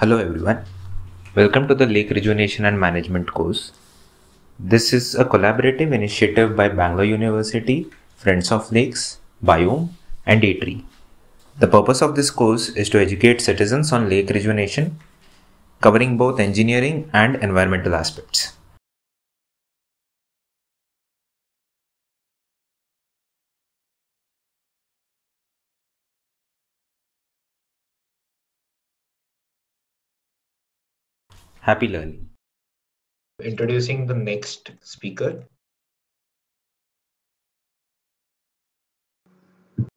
Hello everyone, welcome to the Lake Rejuvenation and Management course. This is a collaborative initiative by Bangalore University, Friends of Lakes, Biome and Atree. The purpose of this course is to educate citizens on lake rejuvenation, covering both engineering and environmental aspects. Happy learning. Introducing the next speaker.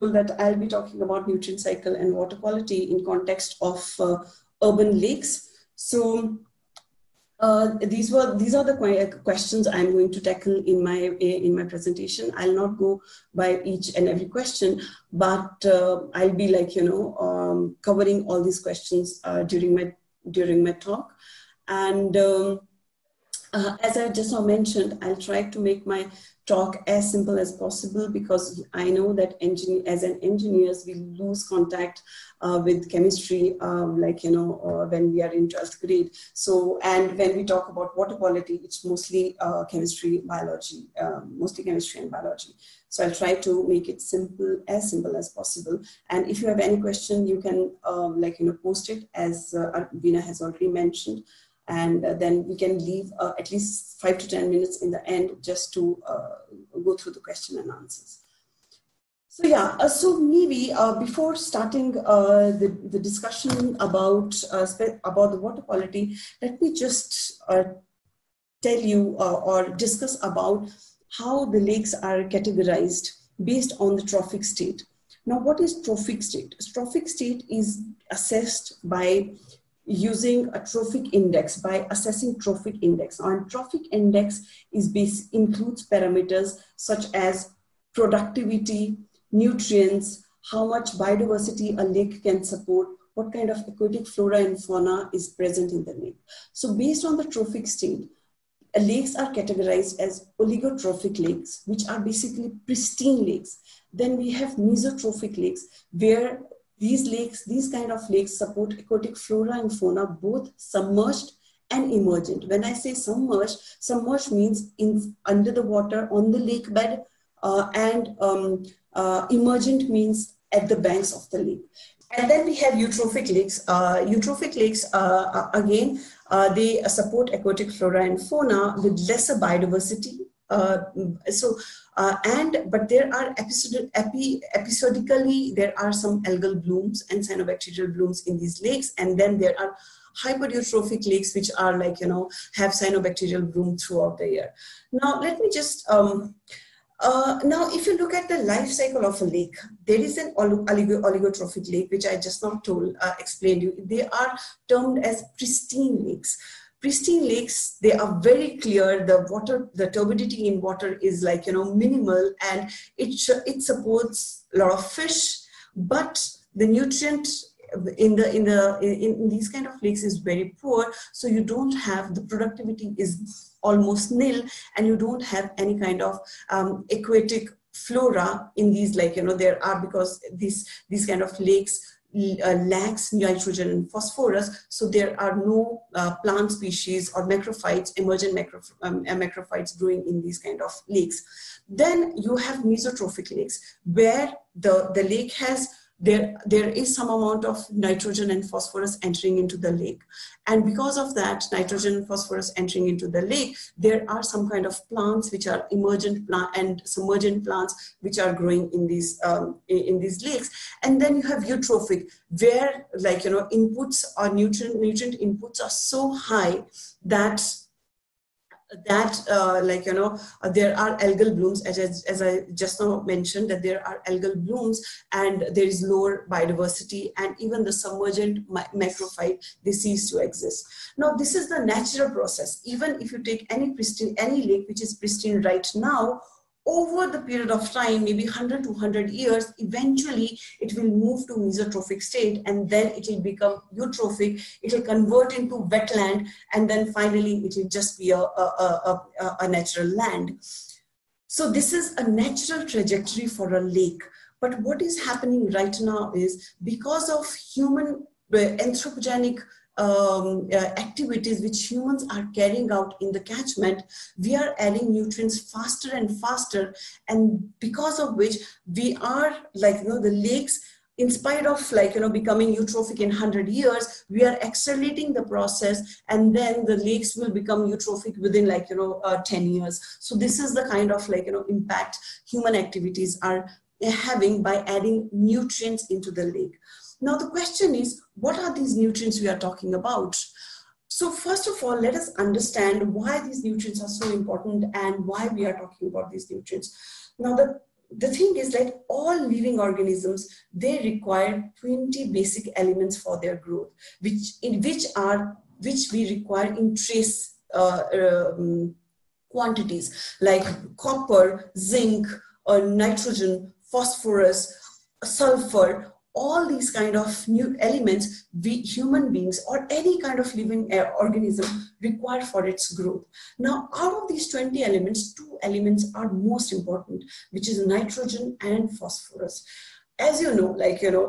That I'll be talking about nutrient cycle and water quality in context of urban lakes. So these are the questions I'm going to tackle in my presentation. I'll not go by each and every question, but I'll be covering all these questions during my talk. And as I just now mentioned, I'll try to make my talk as simple as possible, because I know that as engineers, we lose contact with chemistry, when we are in 12th grade. So, and when we talk about water quality, it's mostly chemistry, biology, mostly chemistry and biology. So I'll try to make it as simple as possible. And if you have any question, you can post it, as Veena has already mentioned. And then we can leave at least 5 to 10 minutes in the end just to go through the question and answers. So yeah, so maybe before starting the discussion about the water quality, let me just tell you or discuss about how the lakes are categorized based on the trophic state. Now, what is trophic state? Trophic state is assessed by using a trophic index, by assessing trophic index. And trophic index includes parameters such as productivity, nutrients, how much biodiversity a lake can support, what kind of aquatic flora and fauna is present in the lake. So based on the trophic state, lakes are categorized as oligotrophic lakes, which are basically pristine lakes. Then we have mesotrophic lakes, where these kind of lakes support aquatic flora and fauna, both submerged and emergent. When I say submerged means under the water on the lake bed, and emergent means at the banks of the lake. And then we have eutrophic lakes. Eutrophic lakes, again, they support aquatic flora and fauna with lesser biodiversity. But there are episodically, there are some algal blooms and cyanobacterial blooms in these lakes. And then there are hypereutrophic lakes, which are have cyanobacterial bloom throughout the year. Now, let me just, now, if you look at the life cycle of a lake, there is an oligotrophic lake, which I just now explained you. They are termed as pristine lakes. Pristine lakes, they are very clear. The turbidity in water is minimal, and it supports a lot of fish, but the nutrient in these kind of lakes is very poor. So you don't have, the productivity is almost nil, and you don't have any kind of aquatic flora in these, there are, because these kind of lakes lacks nitrogen and phosphorus, so there are no plant species or macrophytes, emergent macrophytes growing in these kind of lakes. Then you have mesotrophic lakes, where the lake has, there is some amount of nitrogen and phosphorus entering into the lake. And because of that nitrogen and phosphorus entering into the lake, there are some kind of plants which are emergent and submergent plants which are growing in these lakes. And then you have eutrophic, where inputs or nutrient inputs are so high that there are algal blooms, as I just now mentioned, that there are algal blooms, and there is lower biodiversity, and even the submergent macrophyte, they cease to exist. Now, this is the natural process. Even if you take any lake which is pristine right now, over the period of time, maybe 100 to 100 years, eventually it will move to mesotrophic state, and then it will become eutrophic. It will convert into wetland, and then finally it will just be a natural land. So this is a natural trajectory for a lake. But what is happening right now is, because of human anthropogenic activities which humans are carrying out in the catchment, we are adding nutrients faster and faster, and because of which we are the lakes, in spite of becoming eutrophic in 100 years, we are accelerating the process, and then the lakes will become eutrophic within 10 years. So this is the kind of impact human activities are having by adding nutrients into the lake. Now the question is, what are these nutrients we are talking about? So first of all, let us understand why these nutrients are so important and why we are talking about these nutrients. Now the thing is that all living organisms, they require 20 basic elements for their growth, which we require in trace quantities, like copper, zinc, nitrogen, phosphorus, sulfur. All these kind of new elements we human beings or any kind of living organism require for its growth. Now, out of these 20 elements, 2 elements are most important, which is nitrogen and phosphorus. As you know,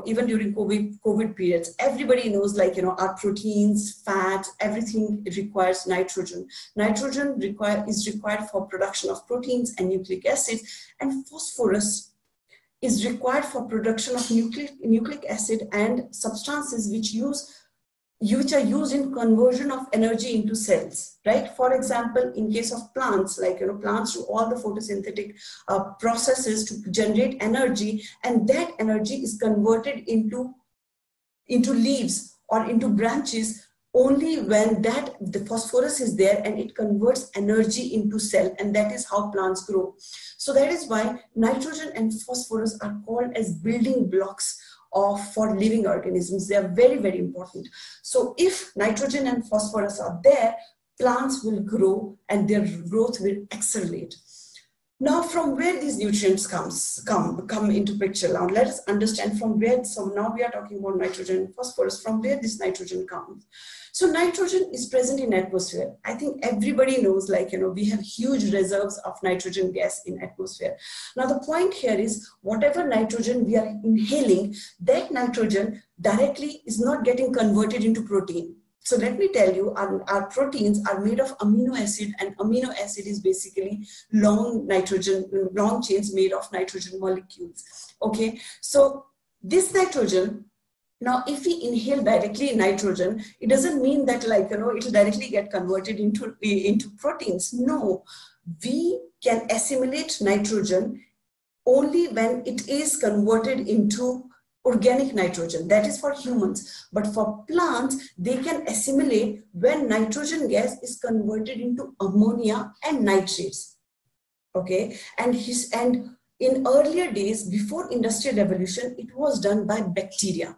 even during COVID periods, everybody knows, our proteins, fats, everything requires nitrogen. Nitrogen is required for production of proteins and nucleic acids, and phosphorus is required for production of nucleic acid and substances which are used in conversion of energy into cells, right? For example, in case of plants, plants do all the photosynthetic processes to generate energy, and that energy is converted into leaves or into branches only when the phosphorus is there, and it converts energy into cell, and that is how plants grow. So that is why nitrogen and phosphorus are called as building blocks for living organisms. They are very, very important. So if nitrogen and phosphorus are there, plants will grow and their growth will accelerate. Now, from where these nutrients come into picture? Now, let us understand from where. So now we are talking about nitrogen and phosphorus, from where this nitrogen comes. So nitrogen is present in atmosphere. I think everybody knows, we have huge reserves of nitrogen gas in atmosphere. Now, the point here is, whatever nitrogen we are inhaling, that nitrogen directly is not getting converted into protein. So let me tell you, our proteins are made of amino acid, and amino acid is basically long chains made of nitrogen molecules. Okay, so this nitrogen, now if we inhale directly nitrogen, it doesn't mean that it will directly get converted into proteins. No, we can assimilate nitrogen only when it is converted into organic nitrogen. That is for humans. But for plants, they can assimilate when nitrogen gas is converted into ammonia and nitrates. Okay, and in earlier days, before Industrial Revolution, it was done by bacteria,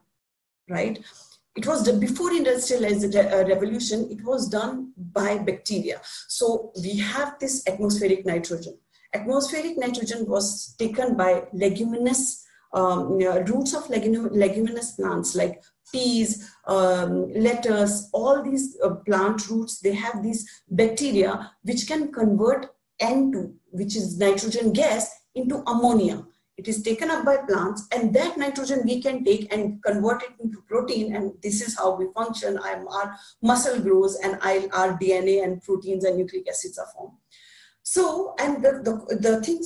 right? It was before Industrial Revolution, it was done by bacteria. So we have this atmospheric nitrogen. Atmospheric nitrogen was taken by leguminous roots of leguminous plants like peas, lettuce. All these plant roots, they have these bacteria which can convert N2, which is nitrogen gas, into ammonia. It is taken up by plants, and that nitrogen we can take and convert it into protein, and this is how we function. Our muscle grows, and our DNA and proteins and nucleic acids are formed. So, and the thing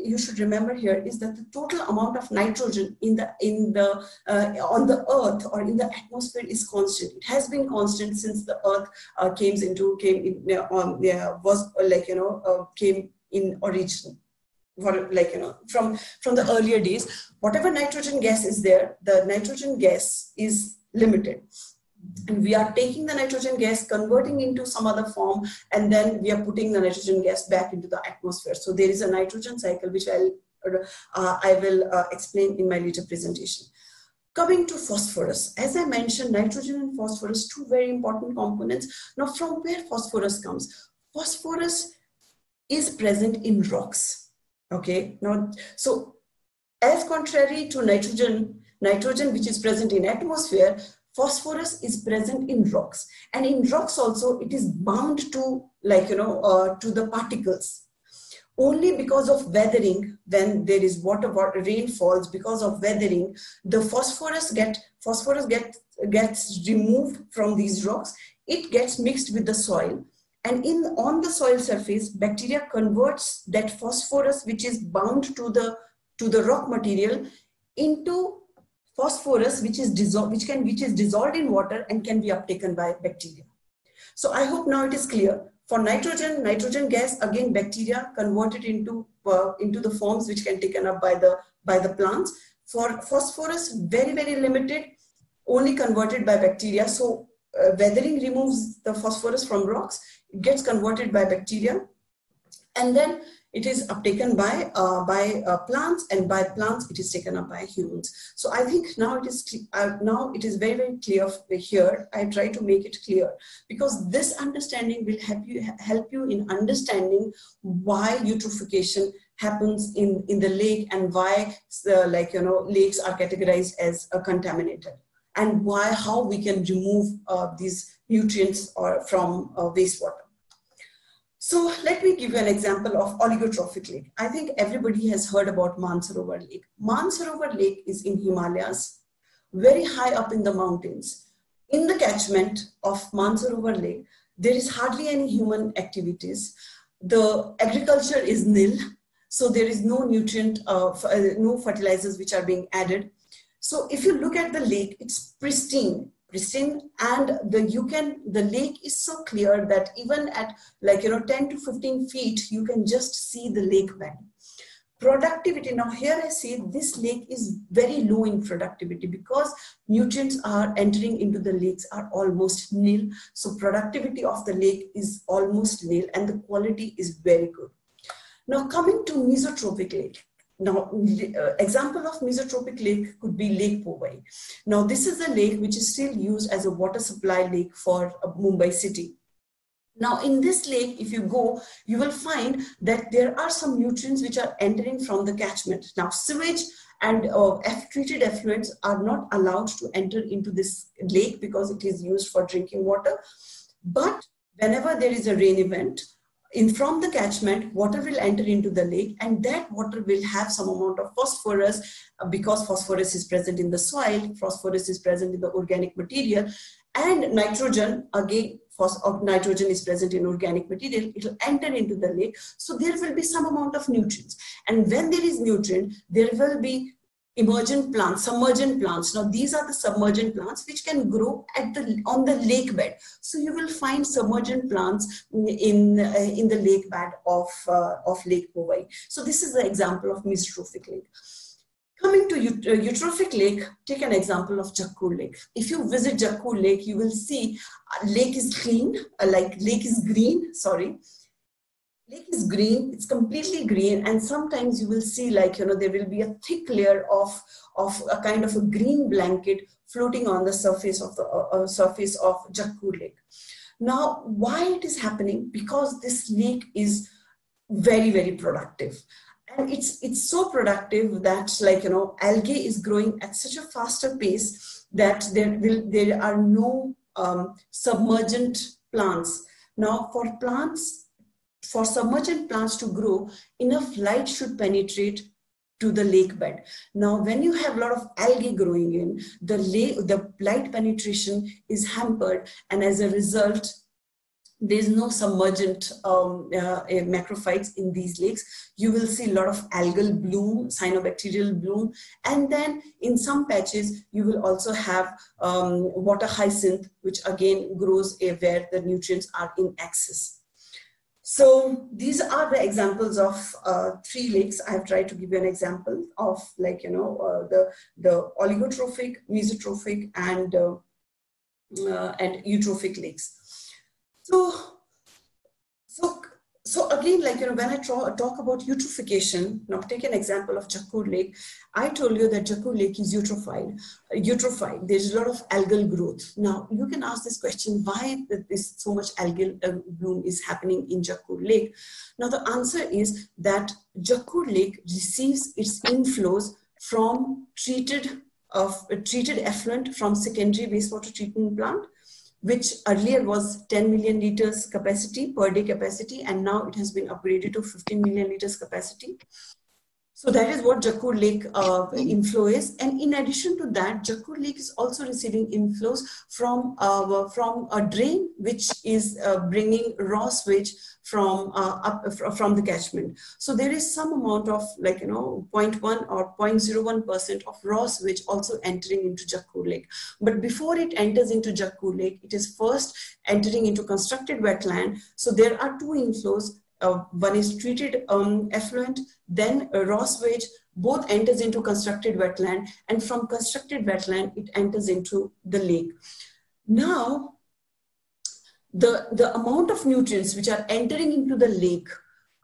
you should remember here is that the total amount of nitrogen on the earth or in the atmosphere is constant. It has been constant since the earth came in origin. From the earlier days, whatever nitrogen gas is there, the nitrogen gas is limited. And we are taking the nitrogen gas, converting into some other form, and then we are putting the nitrogen gas back into the atmosphere. So there is a nitrogen cycle, which I will explain in my later presentation. Coming to phosphorus, as I mentioned, nitrogen and phosphorus, 2 very important components. Now, from where phosphorus comes? Phosphorus is present in rocks. Okay, now, so as contrary to nitrogen which is present in atmosphere, phosphorus is present in rocks, and in rocks also it is bound to to the particles. Only because of weathering, when there is rain falls, because of weathering, the phosphorus gets removed from these rocks. It gets mixed with the soil, and on the soil surface, bacteria converts that phosphorus, which is bound to the rock material, into phosphorus which is dissolved in water and can be uptaken by bacteria. So I hope now it is clear. For nitrogen gas, again, bacteria convert it into the forms which can be taken up by the plants. For phosphorus, very, very limited, only converted by bacteria. So weathering removes the phosphorus from rocks, it gets converted by bacteria, and then it is uptaken by plants, and by plants it is taken up by humans. So I think now it is very, very clear here. I try to make it clear because this understanding will help you in understanding why eutrophication happens in the lake, and why lakes are categorized as contaminated, and how we can remove these nutrients from wastewater. So let me give you an example of oligotrophic lake. I think everybody has heard about Mansarovar Lake. Mansarovar Lake is in Himalayas, very high up in the mountains. In the catchment of Mansarovar Lake, there is hardly any human activities. The agriculture is nil, so there is no no fertilizers which are being added. So if you look at the lake, it's pristine, and the lake is so clear that even at 10 to 15 feet, you can just see the lake bed. Productivity, now here I see this lake is very low in productivity because nutrients are entering into the lakes are almost nil. So productivity of the lake is almost nil, and the quality is very good. Now coming to mesotrophic lake. Now, example of mesotrophic lake could be Lake Powai. Now, this is a lake which is still used as a water supply lake for Mumbai city. Now, in this lake, if you go, you will find that there are some nutrients which are entering from the catchment. Now, sewage and treated effluents are not allowed to enter into this lake because it is used for drinking water. But whenever there is a rain event, from the catchment, water will enter into the lake, and that water will have some amount of phosphorus because phosphorus is present in the soil, phosphorus is present in the organic material, and nitrogen, again, nitrogen is present in organic material, it will enter into the lake. So there will be some amount of nutrients. And when there is nutrient, there will be emergent plants, submergent plants. Now these are the submergent plants which can grow on the lake bed. So you will find submergent plants in the lake bed of Lake Powai. So this is the example of mesotrophic lake. Coming to eutrophic lake, take an example of Jakkur Lake. If you visit Jakkur Lake, you will see lake is clean, lake is green, sorry. Lake is green, it's completely green, and sometimes you will see there will be a thick layer of a kind of a green blanket floating on the surface of Jakkur Lake. Now, why it is happening? Because this lake is very, very productive. And it's so productive that algae is growing at such a faster pace that there are no submergent plants. Now for submergent plants to grow, enough light should penetrate to the lake bed. Now, when you have a lot of algae growing in, the light penetration is hampered, and as a result, there's no submergent macrophytes in these lakes. You will see a lot of algal bloom, cyanobacterial bloom, and then in some patches, you will also have water hyacinth, which again grows where the nutrients are in excess. So these are the examples of 3 lakes. I have tried to give you an example of the oligotrophic, mesotrophic, and eutrophic lakes. So again, when I talk about eutrophication, now take an example of Jakkur Lake. I told you that Jakkur Lake is eutrophied. There's a lot of algal growth. Now you can ask this question: why this so much algal bloom is happening in Jakkur Lake? Now the answer is that Jakkur Lake receives its inflows from treated effluent from secondary wastewater treatment plant, which earlier was 10 million liters capacity per day capacity, and now it has been upgraded to 15 million liters capacity. So that is what Jakkur Lake inflow is. And in addition to that, Jakkur Lake is also receiving inflows from a drain, which is bringing raw sewage from the catchment. So there is some amount of 0.1 or 0.01% of raw sewage also entering into Jakkur Lake. But before it enters into Jakkur Lake, it is first entering into constructed wetland. So there are two inflows. One is treated effluent, then raw sewage, both enters into constructed wetland, and from constructed wetland, it enters into the lake. Now, the amount of nutrients which are entering into the lake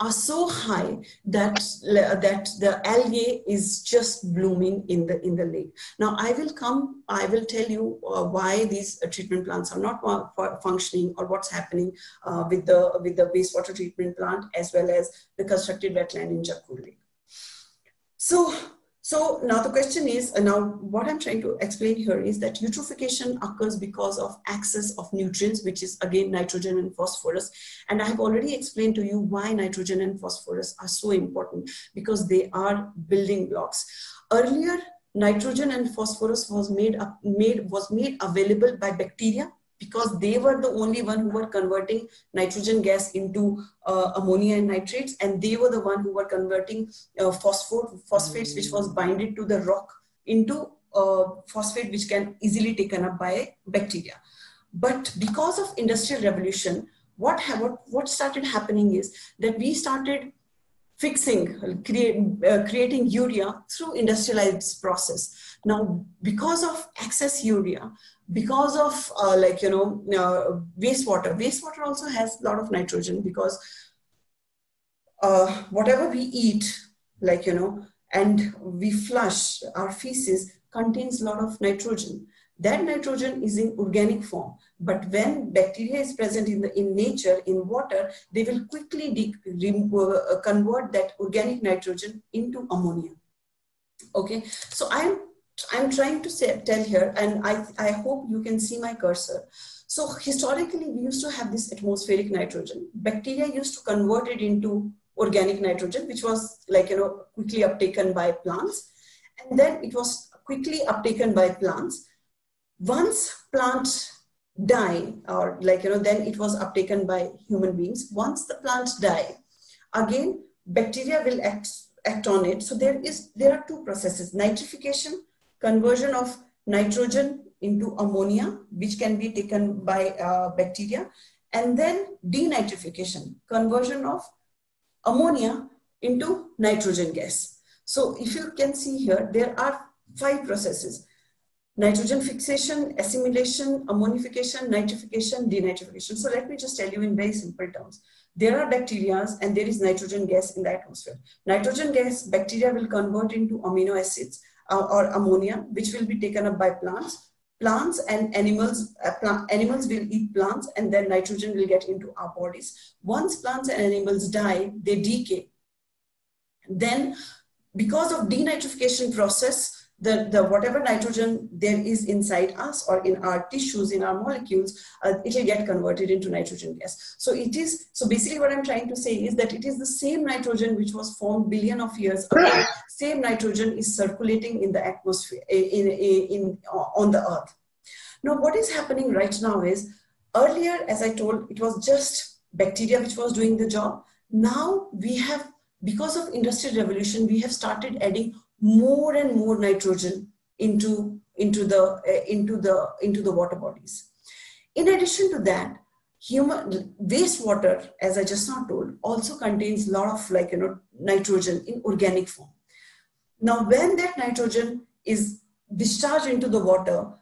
are so high that the algae is just blooming in the lake. Now I will tell you why these treatment plants are not functioning, or what's happening with the wastewater treatment plant as well as the constructed wetland in Jakkur Lake. So now the question is, now what I'm trying to explain here is that eutrophication occurs because of excess of nutrients, which is again nitrogen and phosphorus. And I have already explained to you why nitrogen and phosphorus are so important, because they are building blocks. Earlier, nitrogen and phosphorus was made available by bacteria, because they were the only one who were converting nitrogen gas into ammonia and nitrates, and they were the one who were converting phosphates, which was binded to the rock, into phosphate, which can easily taken up by bacteria. But because of industrial revolution, what started happening is that we started creating urea through industrialized process. Now, because of excess urea, because of wastewater also has a lot of nitrogen, because whatever we eat, and we flush, our feces contains a lot of nitrogen. That nitrogen is in organic form, but when bacteria is present in nature, in water, they will quickly convert that organic nitrogen into ammonia. Okay, so I'm trying to tell here, and I hope you can see my cursor. So historically, we used to have this atmospheric nitrogen. Bacteria used to convert it into organic nitrogen, which was quickly uptaken by plants, and then it was quickly uptaken by plants. Once plants die, or then it was uptaken by human beings. Once the plants die, again bacteria will act on it. So there are two processes: nitrification, conversion of nitrogen into ammonia, which can be taken by bacteria, and then denitrification, conversion of ammonia into nitrogen gas. So if you can see here, there are 5 processes: nitrogen fixation, assimilation, ammonification, nitrification, denitrification. So let me just tell you in very simple terms. There are bacteria and there is nitrogen gas in the atmosphere. Nitrogen gas, bacteria will convert into amino acids or ammonia, which will be taken up by plants. Plants and animals will eat plants, and then nitrogen will get into our bodies. Once plants and animals die, they decay. Then because of denitrification process, the whatever nitrogen there is inside us or in our tissues, in our molecules, it will get converted into nitrogen gas. So basically what I'm trying to say is that it is the same nitrogen which was formed billion of years ago. Same nitrogen is circulating in the atmosphere, on the earth. Now what is happening right now is, earlier, as I told, it was just bacteria which was doing the job. Now we have, because of industrial revolution, we have started adding more and more nitrogen into the water bodies. In addition to that, human wastewater, as I just now told, also contains a lot of nitrogen in organic form. Now, when that nitrogen is discharged into the water,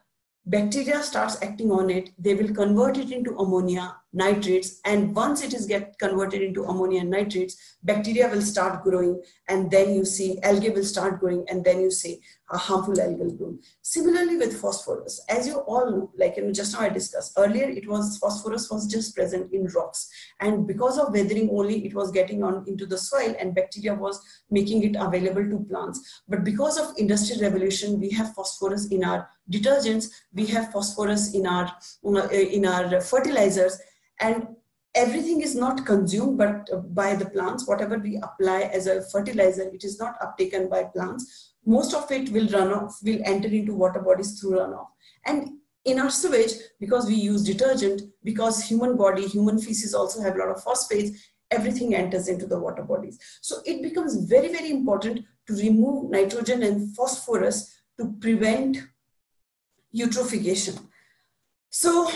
bacteria starts acting on it. They will convert it into ammonia, nitrates, and once it is converted into ammonia and nitrates, bacteria will start growing, and then you see algae will start growing, and then you see harmful algal bloom. Similarly with phosphorus, as you all know, like just now I discussed earlier, phosphorus was just present in rocks, and because of weathering only, it was getting on into the soil, and bacteria was making it available to plants. But because of industrial revolution, we have phosphorus in our detergents, we have phosphorus in our fertilizers, and everything is not consumed but by the plants. Whatever we apply as a fertilizer, it is not uptaken by plants. Most of it will run off, will enter into water bodies through runoff. And in our sewage, because we use detergent, because human body, human feces also have a lot of phosphates, everything enters into the water bodies. So it becomes very, very important to remove nitrogen and phosphorus to prevent eutrophication. So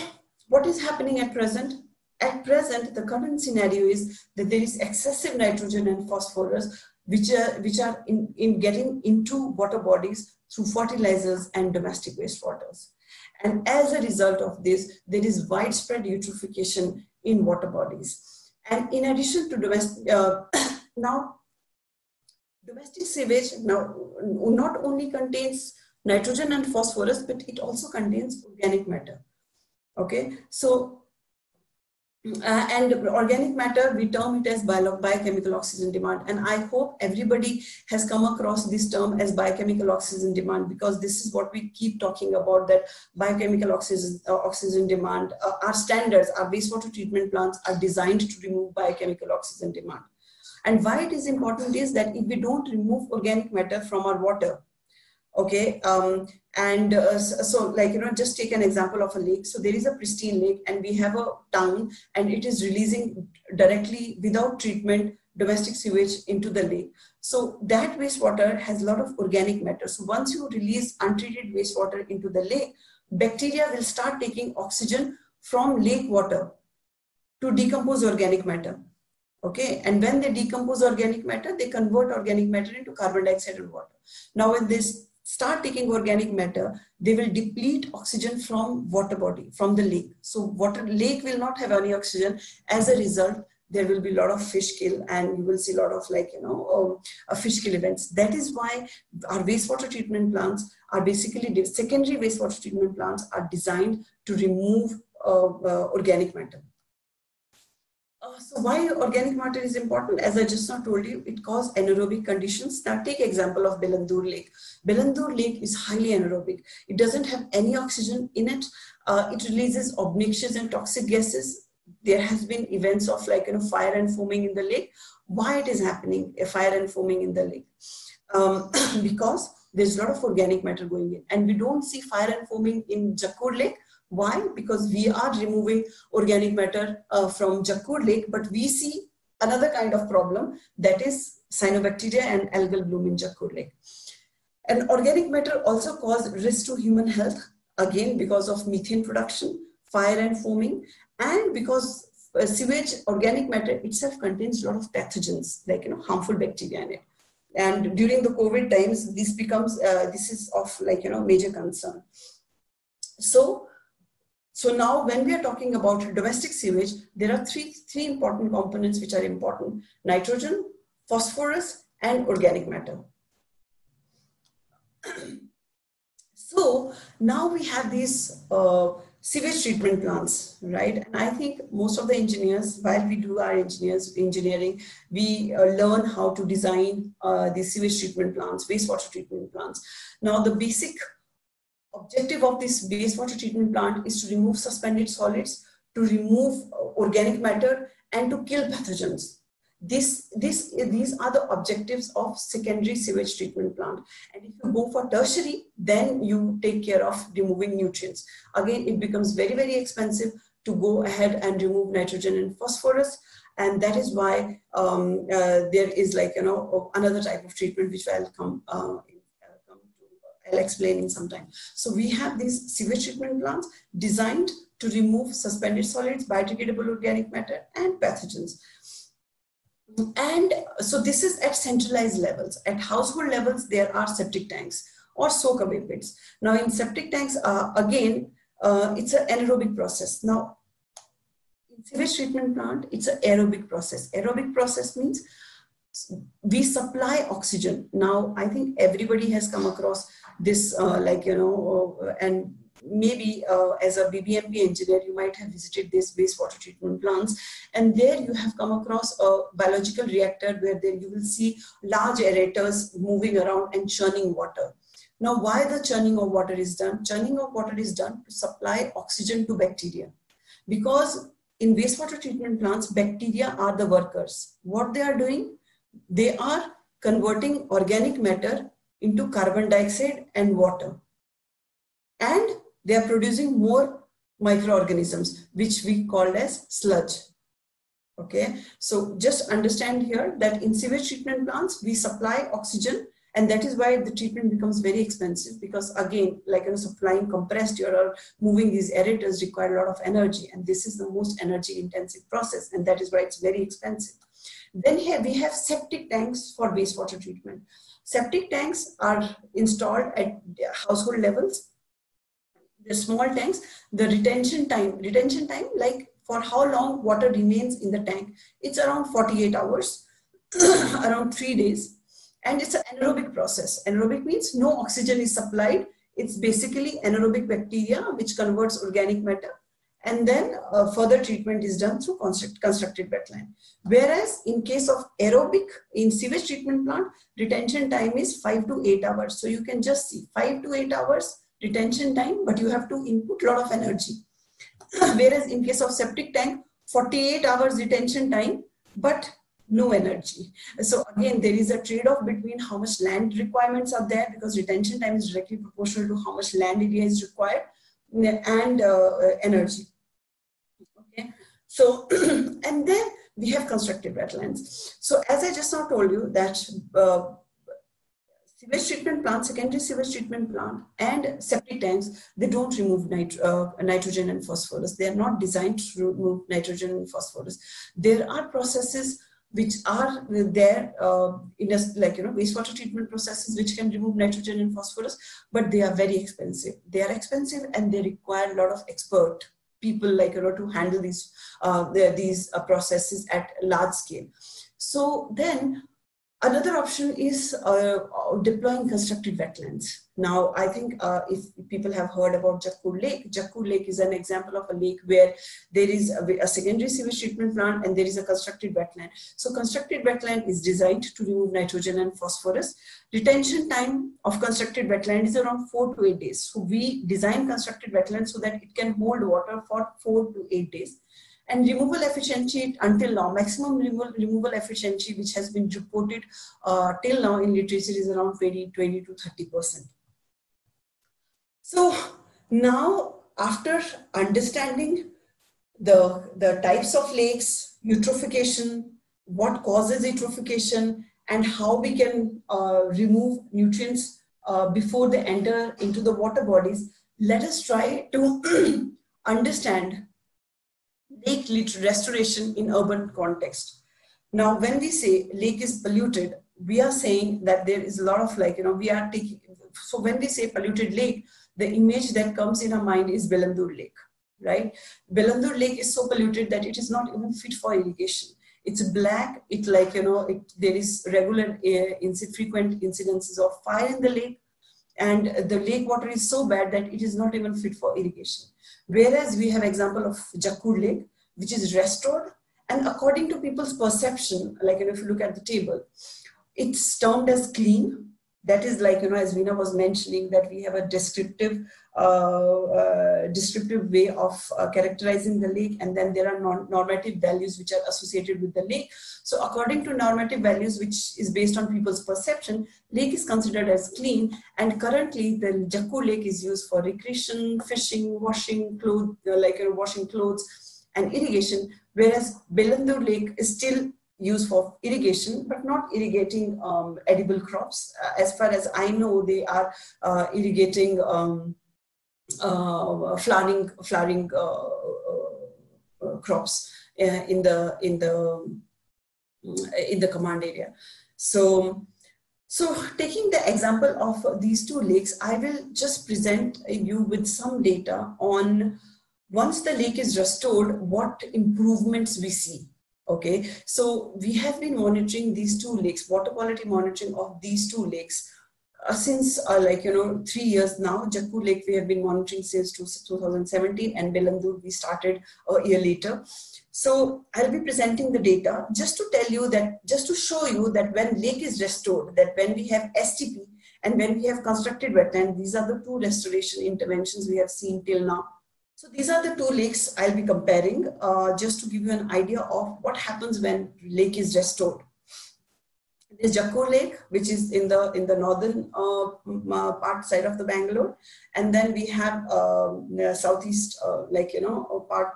what is happening at present? At present, the current scenario is that there is excessive nitrogen and phosphorus which are in getting into water bodies through fertilizers and domestic wastewaters. And as a result of this, there is widespread eutrophication in water bodies. And in addition to domestic sewage now not only contains nitrogen and phosphorus, but it also contains organic matter. Okay, so and organic matter, we term it as biochemical oxygen demand. And I hope everybody has come across this term as biochemical oxygen demand, because this is what we keep talking about, that biochemical oxygen demand. Our standards, our wastewater treatment plants are designed to remove biochemical oxygen demand. And why it is important is that if we don't remove organic matter from our water, okay, so like, just take an example of a lake. So there is a pristine lake and we have a town and it is releasing directly without treatment domestic sewage into the lake. So that wastewater has a lot of organic matter. So once you release untreated wastewater into the lake, bacteria will start taking oxygen from lake water to decompose organic matter. Okay, and when they decompose organic matter, they convert organic matter into carbon dioxide and water. Now when they start taking organic matter, they will deplete oxygen from water body, from the lake. So lake will not have any oxygen. As a result, there will be a lot of fish kill, and you will see a lot of fish kill events. That is why our wastewater treatment plants are basically, secondary wastewater treatment plants are designed to remove organic matter. So why organic matter is important? As I just now told you, it causes anaerobic conditions. Now take example of Belandur Lake. Belandur Lake is highly anaerobic. It doesn't have any oxygen in it. It releases obnoxious and toxic gases. There has been events of fire and foaming in the lake. Why it is happening, a fire and foaming in the lake? Because there's a lot of organic matter going in, and we don't see fire and foaming in Jakkur Lake. Why? Because we are removing organic matter from Jakkur Lake, but we see another kind of problem, that is cyanobacteria and algal bloom in Jakkur Lake. And organic matter also causes risk to human health, again because of methane production, fire and foaming, and because sewage, organic matter itself contains a lot of pathogens like harmful bacteria in it. And during the COVID times, this becomes this is of major concern. So now when we are talking about domestic sewage, there are three important components which are important: nitrogen, phosphorus, and organic matter. So now we have these sewage treatment plants, right? And I think most of the engineers, while we do our engineering, we learn how to design these sewage treatment plants, wastewater treatment plants. Now the basic objective of this wastewater treatment plant is to remove suspended solids, to remove organic matter, and to kill pathogens. These are the objectives of secondary sewage treatment plant. And if you go for tertiary, then you take care of removing nutrients. Again, it becomes very, very expensive to go ahead and remove nitrogen and phosphorus. And that is why there is another type of treatment which I'll explain in some time. So we have these sewage treatment plants designed to remove suspended solids, biodegradable organic matter, and pathogens. And so this is at centralized levels. At household levels, there are septic tanks or soak away pits. Now in septic tanks, again, it's an anaerobic process. Now in sewage treatment plant, it's an aerobic process. Aerobic process means we supply oxygen. Now, I think everybody has come across this, and maybe as a BBMP engineer, you might have visited these wastewater treatment plants, and there you have come across a biological reactor where then you will see large aerators moving around and churning water. Now, why the churning of water is done? Churning of water is done to supply oxygen to bacteria, because in wastewater treatment plants, bacteria are the workers. What they are doing? They are converting organic matter into carbon dioxide and water. And they are producing more microorganisms, which we call as sludge. Okay, so just understand here that in sewage treatment plants, we supply oxygen, and that is why the treatment becomes very expensive, because again, supplying compressed air or moving these aerators require a lot of energy, and this is the most energy intensive process, and that is why it's very expensive. Then here we have septic tanks for wastewater treatment. Septic tanks are installed at household levels. The small tanks, the retention time, like for how long water remains in the tank, it's around 48 hours, around 3 days. And it's an anaerobic process. Anaerobic means no oxygen is supplied. It's basically anaerobic bacteria which converts organic matter, and then further treatment is done through constructed wetland. Whereas in case of aerobic, in sewage treatment plant, retention time is 5 to 8 hours. So you can just see 5 to 8 hours retention time, but you have to input a lot of energy. Whereas in case of septic tank, 48 hours retention time, but no energy. So again, there is a trade-off between how much land requirements are there, because retention time is directly proportional to how much land area is required, and energy. Okay, so and then we have constructed wetlands. So as I just now told you that sewage treatment plant, secondary sewage treatment plant, and septic tanks, they don't remove nitrogen and phosphorus. They are not designed to remove nitrogen and phosphorus. There are processes which are there in a, wastewater treatment processes which can remove nitrogen and phosphorus, but they are very expensive. They are expensive and they require a lot of expert people to handle these processes at large scale. So then another option is deploying constructed wetlands. Now, I think if people have heard about Jakkur Lake is an example of a lake where there is a secondary sewage treatment plant and there is a constructed wetland. So constructed wetland is designed to remove nitrogen and phosphorus. Retention time of constructed wetland is around 4 to 8 days. So we design constructed wetlands so that it can hold water for 4 to 8 days. And removal efficiency until now, maximum removal efficiency which has been reported till now in literature is around 20 to 30%. So now, after understanding the types of lakes, eutrophication, what causes eutrophication, and how we can remove nutrients before they enter into the water bodies, let us try to understand lake restoration in urban context. Now, when we say lake is polluted, we are saying that there is a lot of so when we say polluted lake, the image that comes in our mind is Bellandur Lake, right? Bellandur Lake is so polluted that it is not even fit for irrigation. It's black, there is regular frequent incidences of fire in the lake, and the lake water is so bad that it is not even fit for irrigation. Whereas we have example of Jakkur Lake, which is restored, and according to people's perception, if you look at the table, it's termed as clean. That is as Veena was mentioning, that we have a descriptive way of characterizing the lake, and then there are normative values which are associated with the lake. So according to normative values, which is based on people's perception, lake is considered as clean, and currently the Jakkur Lake is used for recreation, fishing, washing clothes, washing clothes and irrigation, whereas Bellandur Lake is still used for irrigation, but not irrigating edible crops. As far as I know, they are irrigating flowering crops in the command area. So taking the example of these two lakes, I will just present you with some data on once the lake is restored, what improvements we see. Okay, so we have been monitoring these two lakes, water quality monitoring of these two lakes since 3 years now. Jakkur Lake we have been monitoring since 2017, and Belandur we started a year later. So I'll be presenting the data just to tell you that, just to show you that when lake is restored, that when we have STP and when we have constructed wetland, these are the two restoration interventions we have seen till now. So these are the two lakes I'll be comparing just to give you an idea of what happens when lake is restored. There's Jakkur Lake, which is in the northern part side of the Bangalore, and then we have southeast part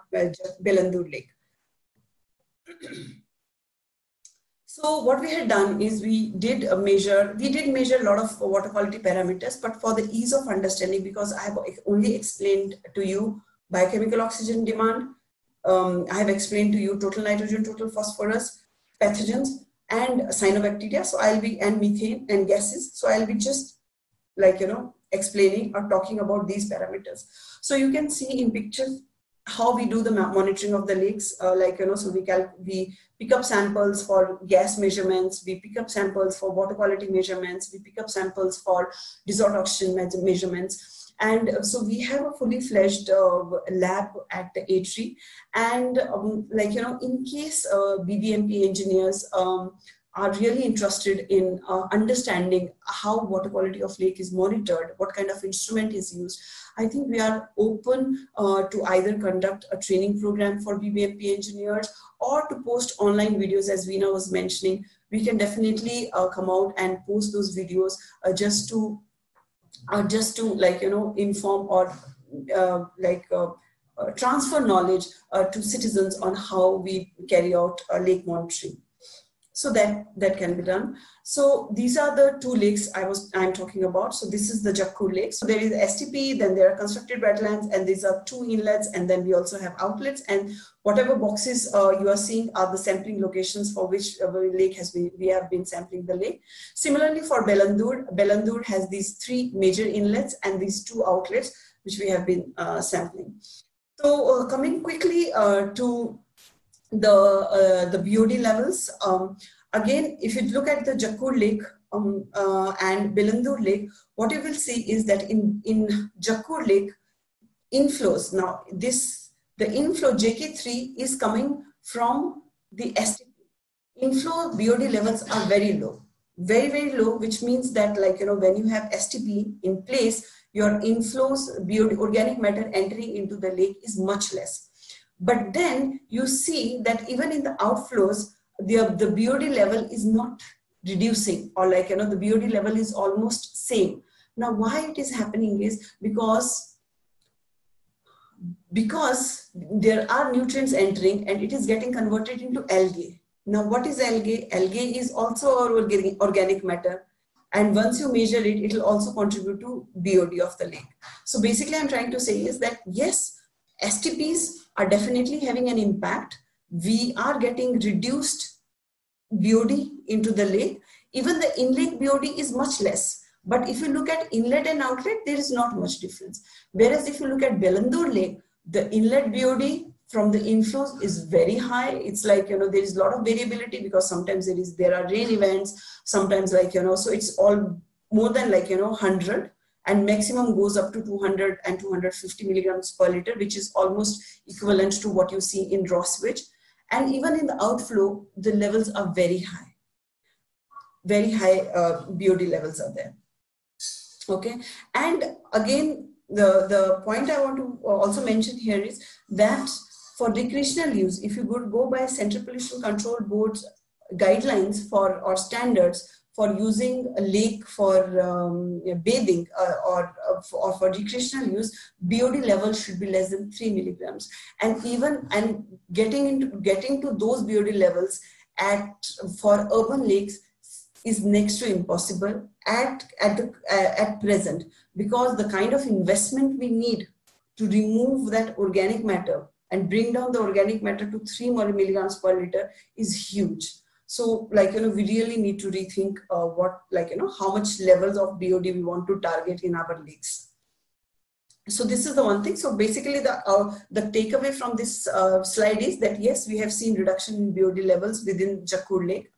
Belandur Lake. So what we had done is we did measure a lot of water quality parameters, but for the ease of understanding, because I have only explained to you biochemical oxygen demand, I have explained to you total nitrogen, total phosphorus, pathogens, and cyanobacteria. So I'll be, and methane and gases. So I'll be just explaining or talking about these parameters. So you can see in pictures how we do the monitoring of the lakes. So we pick up samples for gas measurements, we pick up samples for water quality measurements, we pick up samples for dissolved oxygen measurements. And so we have a fully fledged lab at the A3, and in case BBMP engineers are really interested in understanding how water quality of lake is monitored, what kind of instrument is used, I think we are open to either conduct a training program for BBMP engineers or to post online videos. As Veena was mentioning, we can definitely come out and post those videos just to inform or transfer knowledge to citizens on how we carry out lake monitoring. So that can be done. So these are the two lakes I'm talking about. So this is the Jakkur Lake. So there is STP, then there are constructed wetlands, and these are two inlets, and then we also have outlets. And whatever boxes you are seeing are the sampling locations for which lake we have been sampling the lake. Similarly for Belandur has these three major inlets and these two outlets which we have been sampling. So coming quickly to the BOD levels. Again, if you look at the Jakkur Lake and Belandur Lake, what you will see is that in Jakkur Lake, inflows, now the inflow JK3 is coming from the STP. Inflow BOD levels are very low, very, very low, which means that when you have STP in place, your inflows, BOD, organic matter entering into the lake is much less. But then you see that even in the outflows, the BOD level is not reducing, or the BOD level is almost same. Now, why it is happening is because there are nutrients entering and it is getting converted into algae. Now, what is algae? Algae is also our organic matter. And once you measure it, it will also contribute to BOD of the lake. So basically, I'm trying to say is that yes, STPs are definitely having an impact. We are getting reduced BOD into the lake. Even the in-lake BOD is much less. But if you look at inlet and outlet, there is not much difference. Whereas if you look at Belandur Lake, the inlet BOD from the inflows is very high. It's there is a lot of variability because sometimes there are rain events, sometimes so it's all more than 100. And maximum goes up to 200 and 250 milligrams per liter, which is almost equivalent to what you see in raw sewage. And even in the outflow, the levels are very high. Very high BOD levels are there. Okay. And again, the point I want to also mention here is that for recreational use, if you go by Central Pollution Control Board's guidelines or standards, for using a lake for bathing or for recreational use, BOD level should be less than 3 milligrams. And getting to those BOD levels for urban lakes is next to impossible at present, because the kind of investment we need to remove that organic matter and bring down the organic matter to 3 milligrams per liter is huge. So we really need to rethink how much levels of BOD we want to target in our lakes. So this is the one thing. So basically the takeaway from this slide is that yes, we have seen reduction in BOD levels within Jakkur Lake.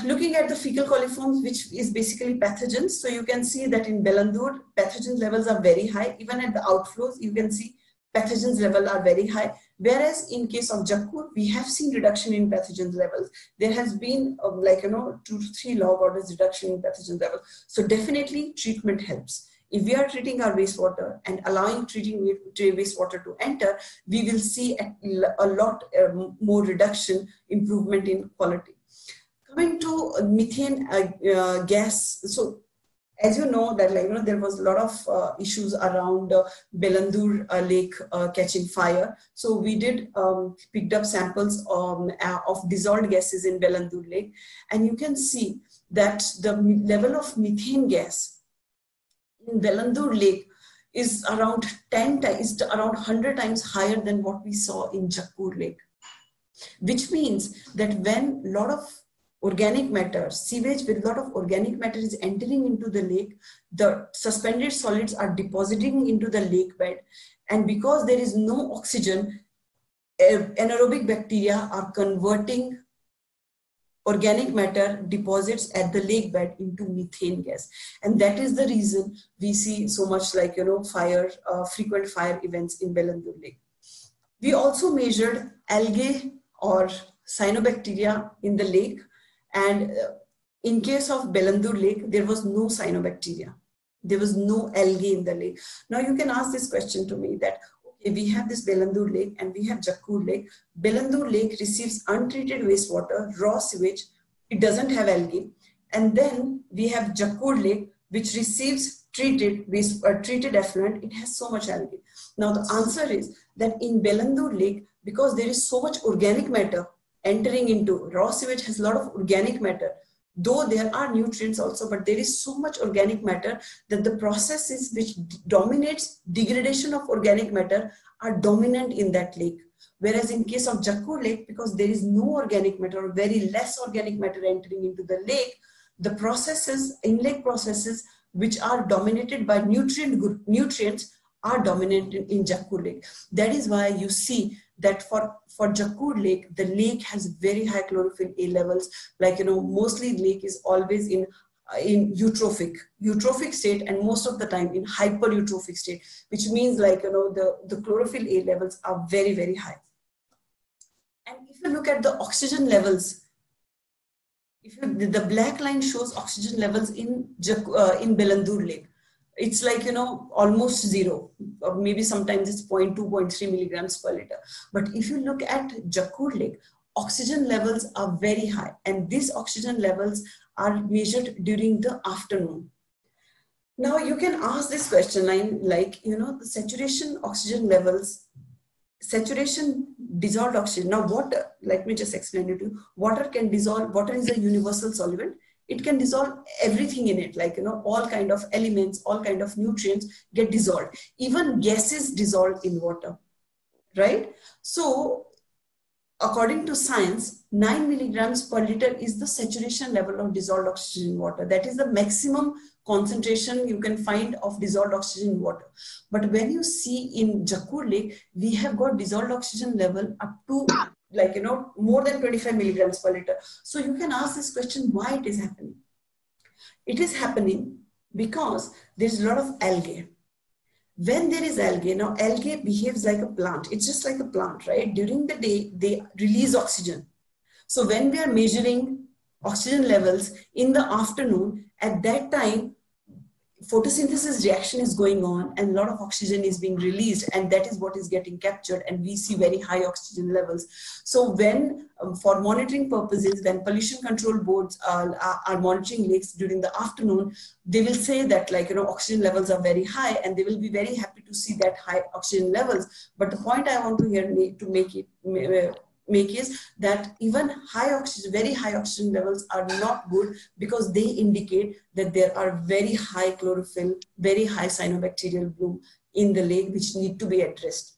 Looking at the fecal coliforms, which is basically pathogens. So you can see that in Bellandur, pathogen levels are very high. Even at the outflows, you can see pathogens level are very high. Whereas in case of Jakkur, we have seen reduction in pathogens levels. There has been 2 to 3 log orders reduction in pathogen level. So definitely treatment helps. If we are treating our wastewater and allowing treating wastewater to enter, we will see a lot more reduction, improvement in quality. Coming to methane gas, so as you know that there was a lot of issues around Bellandur Lake catching fire. So we did picked up samples of dissolved gases in Bellandur Lake, and you can see that the level of methane gas in Bellandur Lake is around 10 times, around 100 times higher than what we saw in Jakkur Lake, which means that when a lot of organic matter, sewage with a lot of organic matter is entering into the lake, the suspended solids are depositing into the lake bed, and because there is no oxygen, anaerobic bacteria are converting organic matter deposits at the lake bed into methane gas, and that is the reason we see so much frequent fire events in Bellandur Lake. We also measured algae or cyanobacteria in the lake, and in case of Bellandur Lake, there was no cyanobacteria. There was no algae in the lake. Now you can ask this question to me that, okay, we have this Bellandur Lake and we have Jakkur Lake. Bellandur Lake receives untreated wastewater, raw sewage. It doesn't have algae. And then we have Jakkur Lake, which receives treated effluent. It has so much algae. Now the answer is that in Bellandur Lake, because there is so much organic matter entering into, raw sewage has a lot of organic matter, though there are nutrients also, but there is so much organic matter that the processes which dominates degradation of organic matter are dominant in that lake. Whereas in case of Jakkur Lake, because there is no organic matter or very less organic matter entering into the lake, the processes, in-lake processes, which are dominated by nutrients are dominant in Jakkur Lake. That is why you see that for Jakkur Lake, the lake has very high chlorophyll A levels. Mostly lake is always in eutrophic state, and most of the time in hypereutrophic state, which means the chlorophyll A levels are very, very high. And if you look at the oxygen levels, the black line shows oxygen levels in Bellandur Lake. It's almost zero, or maybe sometimes it's 0.2, 0.3 milligrams per liter. But if you look at Jakkur Lake, oxygen levels are very high, and these oxygen levels are measured during the afternoon. Now you can ask this question, the saturation oxygen levels, saturation dissolved oxygen. Now water, let me just explain it to you. Water can dissolve, water is a universal solvent. It can dissolve everything in it, all kind of elements, all kind of nutrients get dissolved. Even gases dissolve in water, right? So according to science, 9 milligrams per liter is the saturation level of dissolved oxygen in water. That is the maximum concentration you can find of dissolved oxygen in water. But when you see in Jakkur Lake, we have got dissolved oxygen level up to more than 25 milligrams per liter. So you can ask this question, why it is happening? It is happening because there is a lot of algae. When there is algae, now algae behaves like a plant. It's just like a plant, right? During the day, they release oxygen. So when we are measuring oxygen levels in the afternoon, at that time, photosynthesis reaction is going on and a lot of oxygen is being released, and that is what is getting captured, and we see very high oxygen levels. So when for monitoring purposes, when pollution control boards are monitoring lakes during the afternoon, they will say that oxygen levels are very high, and they will be very happy to see that high oxygen levels. But the point I want to make is that even very high oxygen levels are not good, because they indicate that there are very high chlorophyll, very high cyanobacterial bloom in the lake, which need to be addressed.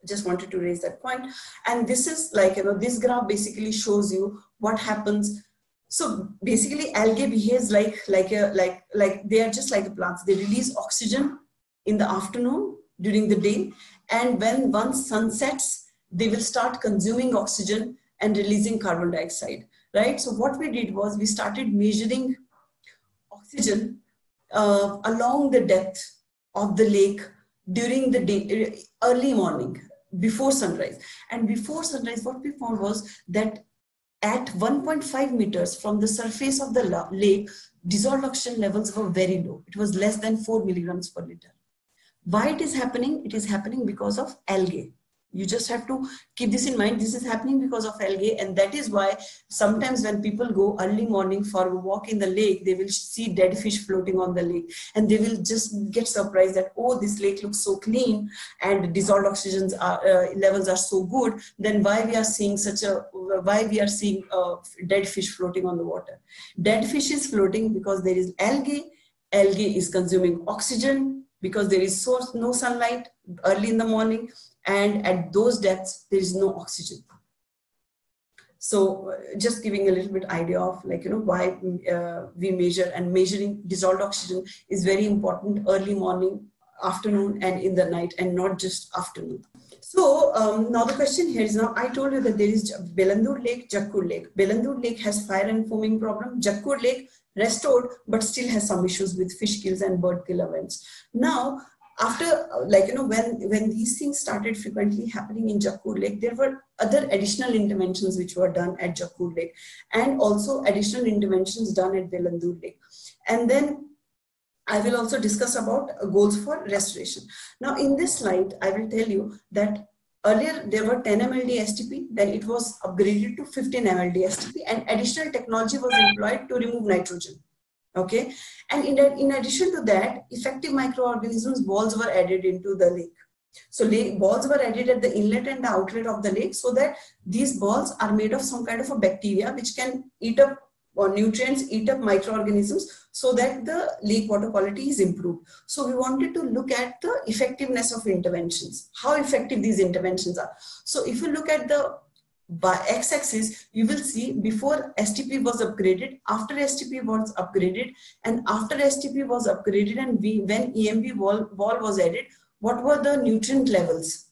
Just wanted to raise that point. And this is this graph basically shows you what happens So basically, algae behaves like they are just like plants. They release oxygen in the afternoon during the day, and when once sun sets, they will start consuming oxygen and releasing carbon dioxide. Right. So what we did was we started measuring oxygen along the depth of the lake during the day, early morning, before sunrise. And before sunrise, what we found was that at 1.5 meters from the surface of the lake, dissolved oxygen levels were very low. It was less than 4 milligrams per liter. Why it is happening? It is happening because of algae. You just have to keep this in mind. This is happening because of algae, and that is why sometimes when people go early morning for a walk in the lake, they will see dead fish floating on the lake, and they will just get surprised that, oh, this lake looks so clean and dissolved oxygen levels are so good. Then why we are seeing dead fish floating on the water? Dead fish is floating because there is algae. Algae is consuming oxygen because there is no sunlight early in the morning. And at those depths, there is no oxygen. So just giving a little bit idea of why we measure, and measuring dissolved oxygen is very important early morning, afternoon, and in the night, and not just afternoon. So now the question here is, now I told you that there is Belandur Lake, Jakkur Lake. Belandur Lake has fire and foaming problem. Jakkur Lake restored, but still has some issues with fish kills and bird kill events. Now, after when these things started frequently happening in Jakkur Lake, there were other additional interventions which were done at Jakkur Lake, and also additional interventions done at Belandur Lake. And then I will also discuss about goals for restoration. Now in this slide, I will tell you that earlier there were 10 MLD STP, then it was upgraded to 15 MLD STP, and additional technology was employed to remove nitrogen. Okay, and in addition to that, effective microorganisms balls were added into the lake. So balls were added at the inlet and the outlet of the lake, so that these balls are made of some kind of a bacteria which can eat up nutrients, eat up microorganisms, so that the lake water quality is improved. So we wanted to look at the effectiveness of interventions, how effective these interventions are. So if you look at the x-axis, you will see before STP was upgraded, after STP was upgraded, and after STP was upgraded, and when EMB wall was added, what were the nutrient levels?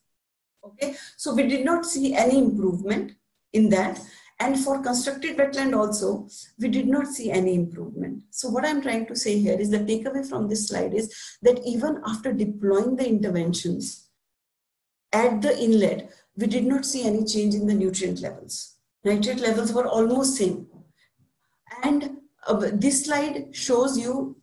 Okay, so we did not see any improvement in that. And for constructed wetland also, we did not see any improvement. So what I'm trying to say here is, the takeaway from this slide is that even after deploying the interventions at the inlet, we did not see any change in the nutrient levels. Nitrate levels were almost same. And this slide shows you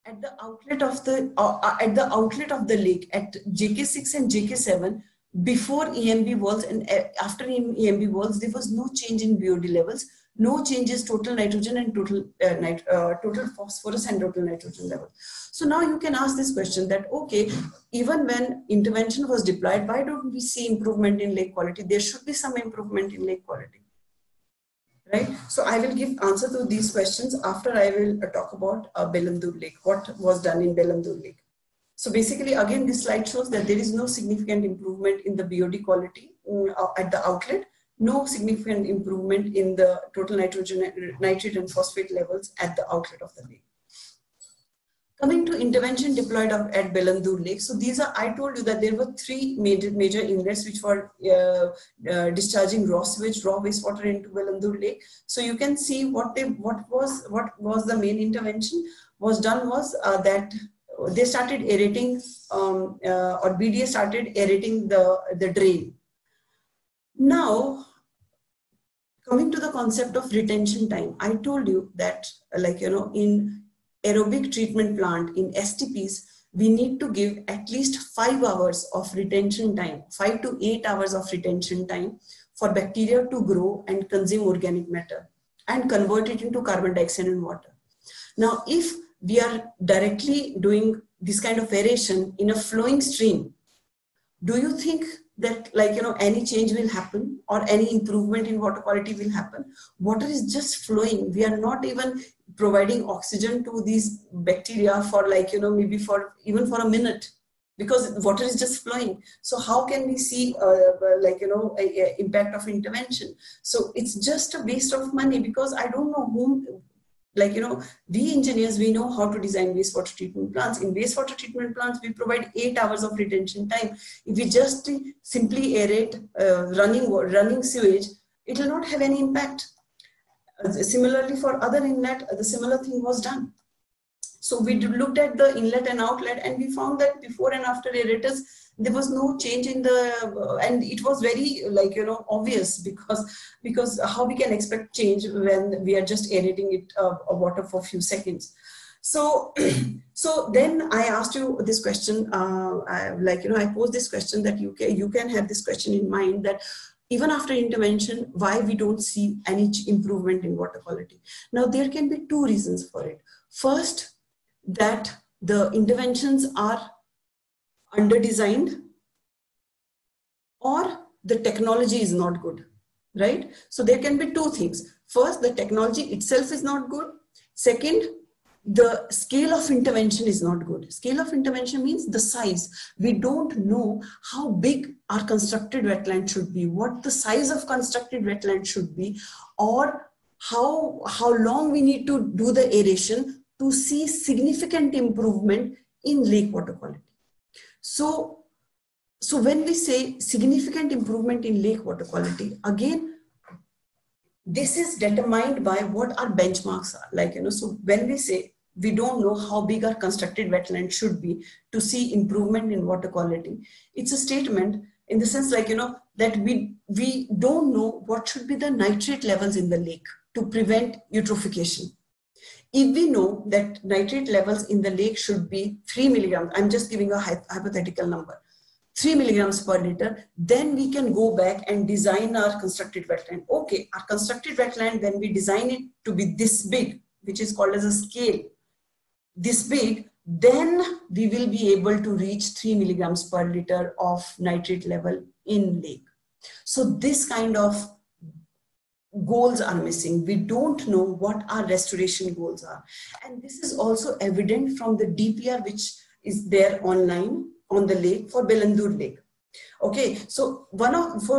at the outlet of the lake at JK6 and JK7, before EMB walls and after EMB walls, there was no change in BOD levels, no changes total nitrogen and total phosphorus and total nitrogen level. So now you can ask this question that, okay, even when intervention was deployed, why don't we see improvement in lake quality? There should be some improvement in lake quality, right? So I will give answer to these questions after I will talk about Belandur Lake, what was done in Belandur Lake. So basically, again, this slide shows that there is no significant improvement in the BOD quality at the outlet, no significant improvement in the total nitrate and phosphate levels at the outlet of the lake. Coming to intervention deployed at Belandur Lake. So these are, I told you that there were three major inlets which were discharging raw sewage, raw wastewater into Belandur Lake. So you can see what was the main intervention was done was that they started aerating, or BDA started aerating the drain. Now, coming to the concept of retention time, I told you that, in aerobic treatment plant, in STPs, we need to give at least 5 hours of retention time, 5 to 8 hours of retention time for bacteria to grow and consume organic matter and convert it into carbon dioxide and water. Now, if we are directly doing this kind of aeration in a flowing stream, do you think that any change will happen or any improvement in water quality will happen? Water is just flowing. We are not even providing oxygen to these bacteria for maybe even for a minute. because water is just flowing. So how can we see impact of intervention? So it's just a waste of money, because I don't know whom, we engineers, we know how to design wastewater treatment plants. In wastewater treatment plants, we provide 8 hours of retention time. If we just simply aerate running sewage, it will not have any impact. Similarly, for other inlet, the similar thing was done. So we looked at the inlet and outlet, and we found that before and after aerators, there was no change in the, and it was very obvious, because how we can expect change when we are just aerating it water for a few seconds. So, so then I asked you this question, I posed this question that you can have this question in mind, that even after intervention, why we don't see any improvement in water quality. Now, there can be two reasons for it. First, that the interventions are under-designed, or the technology is not good, right? So there can be two things. First, the technology itself is not good. Second, the scale of intervention is not good. Scale of intervention means the size. We don't know how big our constructed wetland should be, what the size of constructed wetland should be, or how long we need to do the aeration to see significant improvement in lake water quality. So when we say significant improvement in lake water quality, again, this is determined by what our benchmarks are. So when we say we don't know how big our constructed wetland should be to see improvement in water quality, it's a statement in the sense that we don't know what should be the nitrate levels in the lake to prevent eutrophication. If we know that nitrate levels in the lake should be 3 milligrams, I'm just giving a hypothetical number, 3 milligrams per liter, then we can go back and design our constructed wetland. Okay, our constructed wetland, when we design it to be this big, which is called as a scale, this big, then we will be able to reach 3 milligrams per liter of nitrate level in lake. So this kind of goals are missing. We don't know what our restoration goals are. And this is also evident from the DPR, which is there online on the lake for Belandur Lake. Okay, so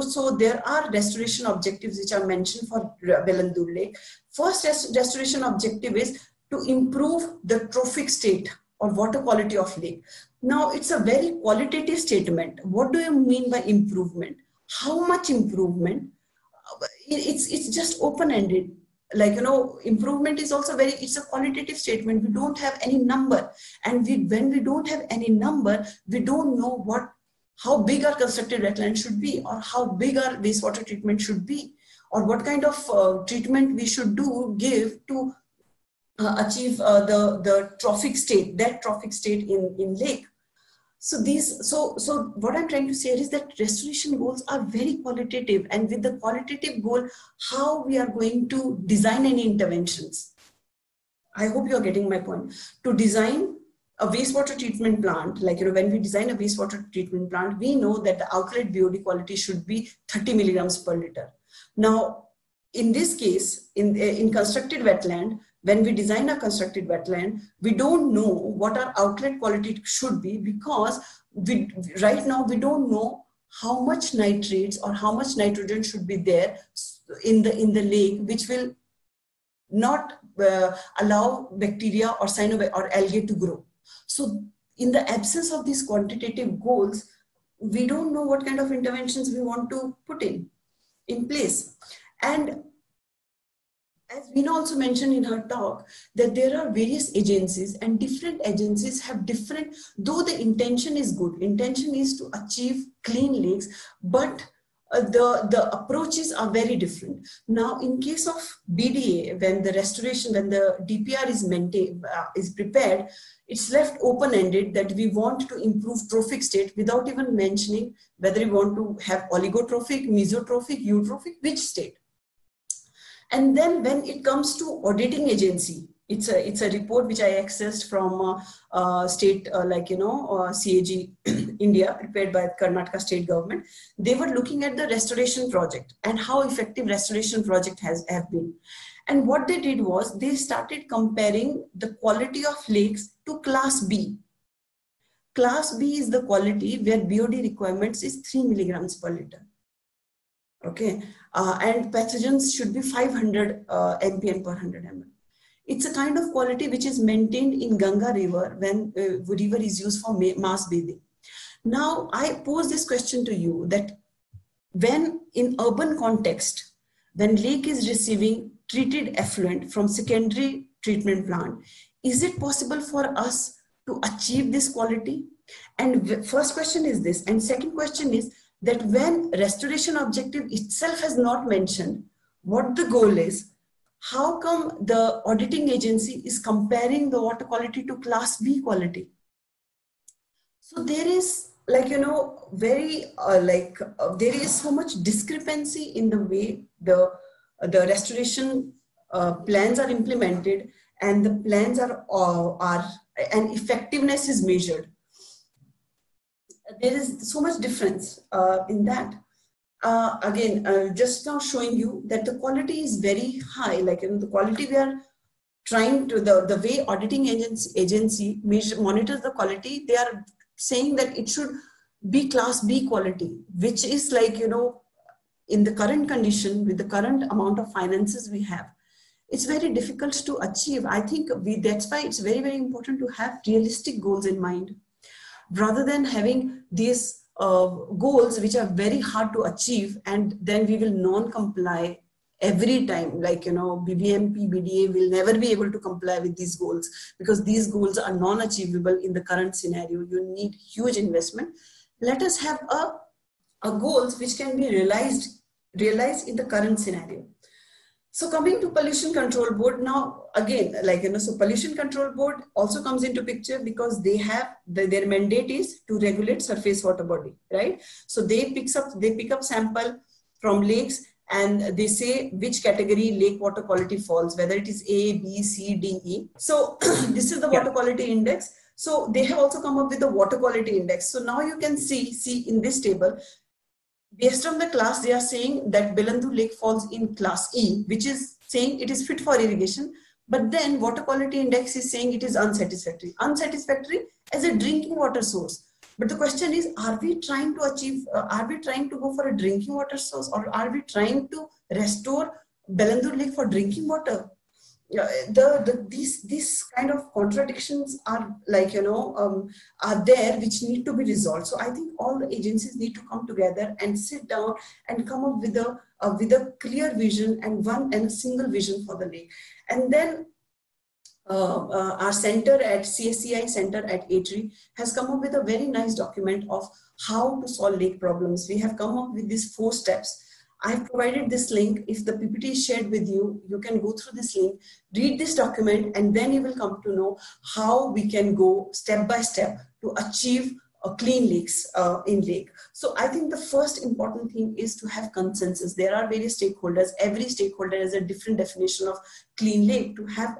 so there are restoration objectives which are mentioned for Belandur Lake. First restoration objective is to improve the trophic state or water quality of lake. Now, it's a very qualitative statement. What do you mean by improvement? How much improvement? It's just open-ended. Improvement is also it's a qualitative statement. We don't have any number. And when we don't have any number, we don't know how big our constructed wetland should be, or how big our wastewater treatment should be, or what kind of treatment we should give to achieve the trophic state, that trophic state in lake. So what I'm trying to say is that restoration goals are very qualitative, and with the qualitative goal, how we are going to design any interventions. I hope you're getting my point. To design a wastewater treatment plant, when we design a wastewater treatment plant, we know that the outlet BOD quality should be 30 milligrams per liter. Now, in this case, in constructed wetland, when we design a constructed wetland, we don't know what our outlet quality should be, because right now we don't know how much nitrates or how much nitrogen should be there in the lake, which will not allow bacteria or or algae to grow. So in the absence of these quantitative goals, we don't know what kind of interventions we want to put in place. And as Veena also mentioned in her talk, that there are various agencies, and different agencies have different, though the intention is good, intention is to achieve clean lakes, but the approaches are very different. Now, in case of BDA, when the DPR is prepared, it's left open-ended that we want to improve trophic state without even mentioning whether we want to have oligotrophic, mesotrophic, eutrophic, which state. And then when it comes to auditing agency, it's a report which I accessed from state CAG India, prepared by Karnataka state government. They were looking at the restoration project and how effective restoration project have been. And what they did was they started comparing the quality of lakes to class B. class B is the quality where BOD requirements is 3 milligrams per liter. Okay, and pathogens should be 500 mpn per 100 ml. It's a kind of quality which is maintained in Ganga river when river is used for mass bathing. Now, I pose this question to you that when in urban context, when lake is receiving treated effluent from secondary treatment plant, is it possible for us to achieve this quality? And first question is this. And second question is that when restoration objective itself has not mentioned what the goal is, how come the auditing agency is comparing the water quality to class B quality? So there is like, you know, very there is so much discrepancy in the way the restoration plans are implemented and the plans are and effectiveness is measured. There is so much difference in that. Again, just now showing you that the quality is very high, like in the quality we are trying to, the way auditing agency monitors the quality, they are saying that it should be class B quality, which is like, you know, in the current condition with the current amount of finances we have, it's very difficult to achieve. I think that's why it's very, very important to have realistic goals in mind rather than having these goals which are very hard to achieve, and then we will non-comply every time. Like, you know, BBMP, BDA will never be able to comply with these goals because these goals are non-achievable in the current scenario. You need huge investment. Let us have a goals which can be realized in the current scenario. So coming to Pollution Control Board now, again, like, you know, so Pollution Control Board also comes into picture because they have their mandate is to regulate surface water body, right? So they pick up sample from lakes and they say which category lake water quality falls, whether it is A, B, C, D, E. So this is the water quality index. So they have also come up with the water quality index. So now you can see in this table, based on the class, they are saying that Belandur Lake falls in class E, which is saying it is fit for irrigation. But then water quality index is saying it is unsatisfactory. Unsatisfactory as a drinking water source. But the question is, are we trying to achieve, are we trying to go for a drinking water source, or are we trying to restore Belandur Lake for drinking water? These kind of contradictions are like, you know, are there which need to be resolved. So I think all the agencies need to come together and sit down and come up with a clear vision and a single vision for the lake. And then our center at CSCI center at ATRI has come up with a very nice document of how to solve lake problems. We have come up with these 4 steps. I have provided this link. If the PPT is shared with you, you can go through this link, read this document, and then you will come to know how we can go step by step to achieve clean lakes in lake. So I think the first important thing is to have consensus. There are various stakeholders. Every stakeholder has a different definition of clean lake. To have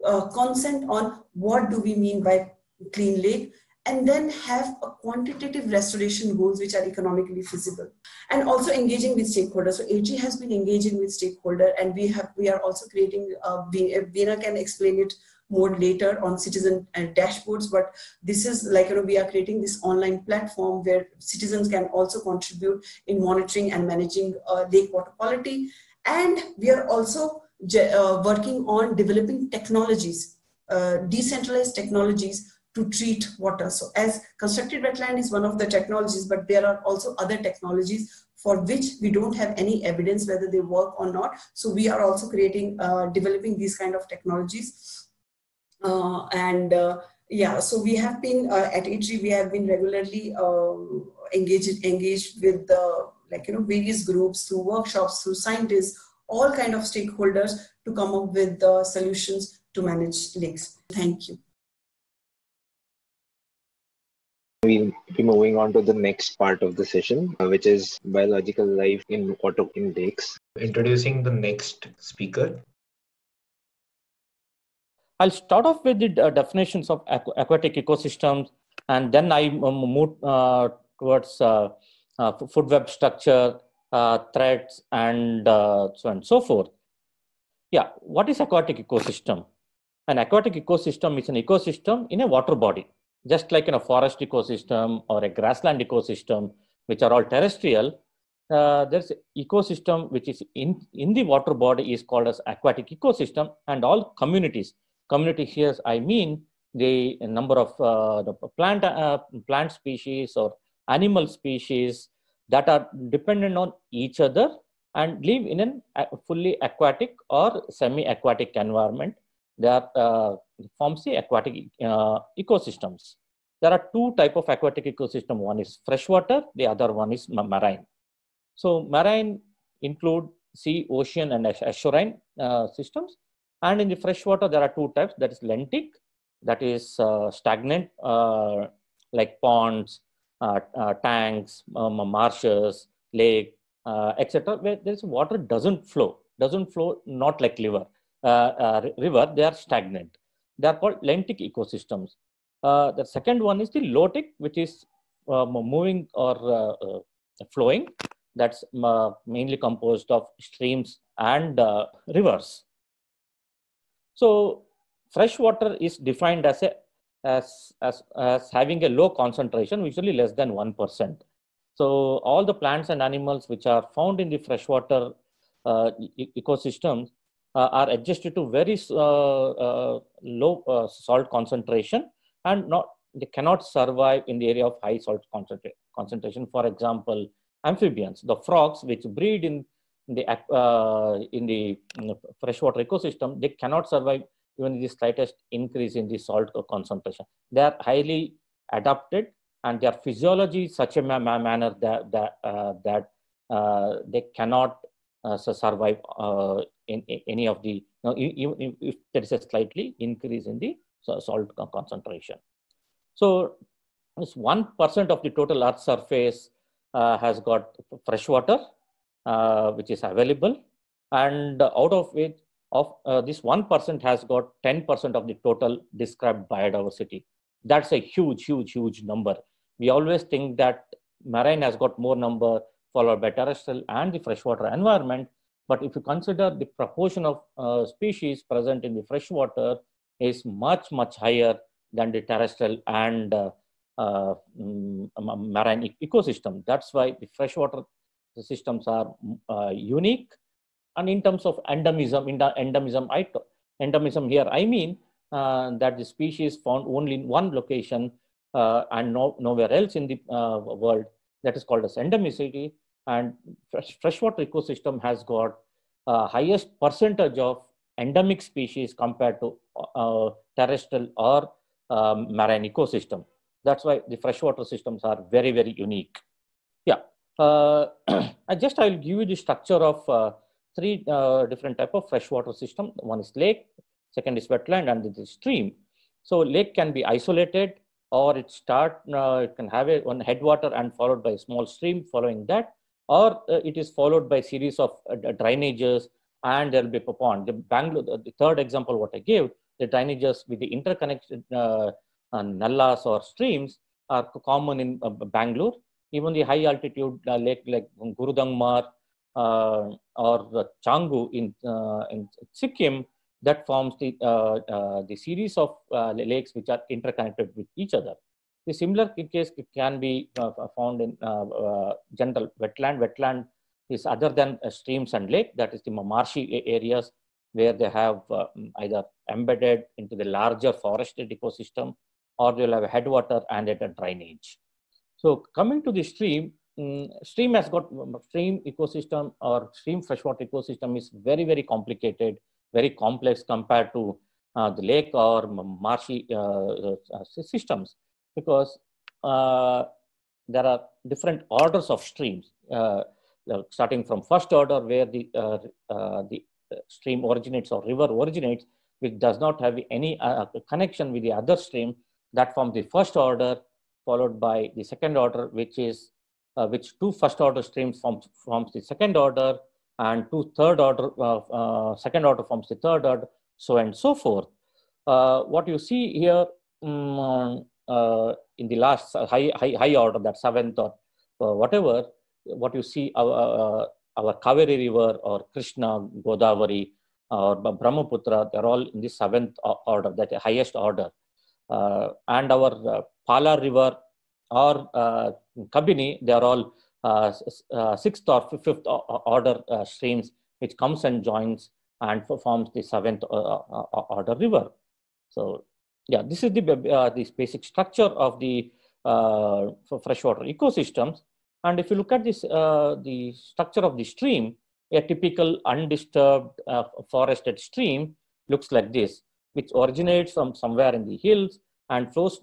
a consent on what do we mean by clean lake, and then have a quantitative restoration goals which are economically feasible, and also engaging with stakeholders. So AG has been engaging with stakeholder, and we are also creating, Veena can explain it more later on citizen dashboards, but this is like, you know, we are creating this online platform where citizens can also contribute in monitoring and managing lake water quality. And we are also working on developing technologies, decentralized technologies to treat water. So as constructed wetland is one of the technologies, but there are also other technologies for which we don't have any evidence whether they work or not. So we are also creating, developing these kind of technologies. Yeah, so we have been at ATRI, we have been regularly engaged with like, you know, various groups through workshops, through scientists, all kind of stakeholders to come up with solutions to manage lakes. Thank you. We'll be moving on to the next part of the session, which is biological life in water in lakes. Introducing the next speaker. I'll start off with the definitions of aquatic ecosystems, and then I move towards food web structure, threats, and so on and so forth. Yeah, what is aquatic ecosystem? An aquatic ecosystem is an ecosystem in a water body. just like in a forest ecosystem or a grassland ecosystem, which are all terrestrial, there's an ecosystem which is in the water body is called as aquatic ecosystem, and all communities. Community here, I mean the number of the plant species or animal species that are dependent on each other and live in a fully aquatic or semi-aquatic environment. That forms the aquatic ecosystems. There are two types of aquatic ecosystem. One is freshwater, the other one is marine. So marine include sea, ocean, and estuarine systems. And in the freshwater, there are two types. That is lentic, that is stagnant, like ponds, tanks, marshes, lake, etc., where there's water doesn't flow, not like river. They are stagnant. They are called lentic ecosystems. The second one is the lotic, which is moving or flowing. That's mainly composed of streams and rivers. So freshwater is defined as having a low concentration, usually less than 1%. So all the plants and animals which are found in the freshwater ecosystems are adjusted to very low salt concentration, and they cannot survive in the area of high salt concentration. For example, amphibians, the frogs which breed in the freshwater ecosystem, they cannot survive even the slightest increase in the salt concentration. They are highly adapted, and their physiology is such a manner that they cannot survive in any of the, even if there is a slightly increase in the salt concentration. So this 1% of the total Earth surface has got fresh water, which is available, and out of which this 1% has got 10% of the total described biodiversity. That's a huge number. We always think that marine has got more number, followed by terrestrial and the freshwater environment. But if you consider the proportion of species present in the freshwater is much higher than the terrestrial and marine ecosystem. That's why the freshwater systems are unique. And in terms of endemism, endemism here, I mean that the species found only in one location and nowhere else in the world. That is called as endemicity. And freshwater ecosystem has got highest percentage of endemic species compared to terrestrial or marine ecosystem. That's why the freshwater systems are very unique. Yeah, I'll give you the structure of three different type of freshwater system. One is lake, second is wetland, and the stream. So lake can be isolated, or it can have one headwater and followed by a small stream following that, or it is followed by a series of drainages, and there will be a pond. The third example what I gave, the drainages with the interconnected nallas or streams are common in Bangalore. Even the high altitude lake like Gurudangmar or Changu in Sikkim, that forms the series of lakes which are interconnected with each other. The similar case can be found in general wetland. Wetland is other than streams and lake, that is the marshy areas where they have either embedded into the larger forested ecosystem, or they'll have a headwater and a drainage. So coming to the stream, stream has got stream ecosystem or stream freshwater ecosystem is very complicated, very complex compared to the lake or marshy systems, because there are different orders of streams, starting from first order where the stream originates or river originates, which does not have any connection with the other stream, that forms the first order, followed by the second order, which two first order streams forms the second order, and two third order, second order forms the third order, so and so forth. What you see here in the last high order, that seventh or whatever, what you see our Kaveri River or Krishna, Godavari or Brahmaputra, they're all in the seventh order, that highest order. and our Pala River or Kabini, they are all sixth or fifth order streams, which comes and joins and forms the seventh order river. So, yeah, this is this basic structure of the freshwater ecosystems. And if you look at this, the structure of the stream, a typical undisturbed forested stream looks like this, which originates from somewhere in the hills and flows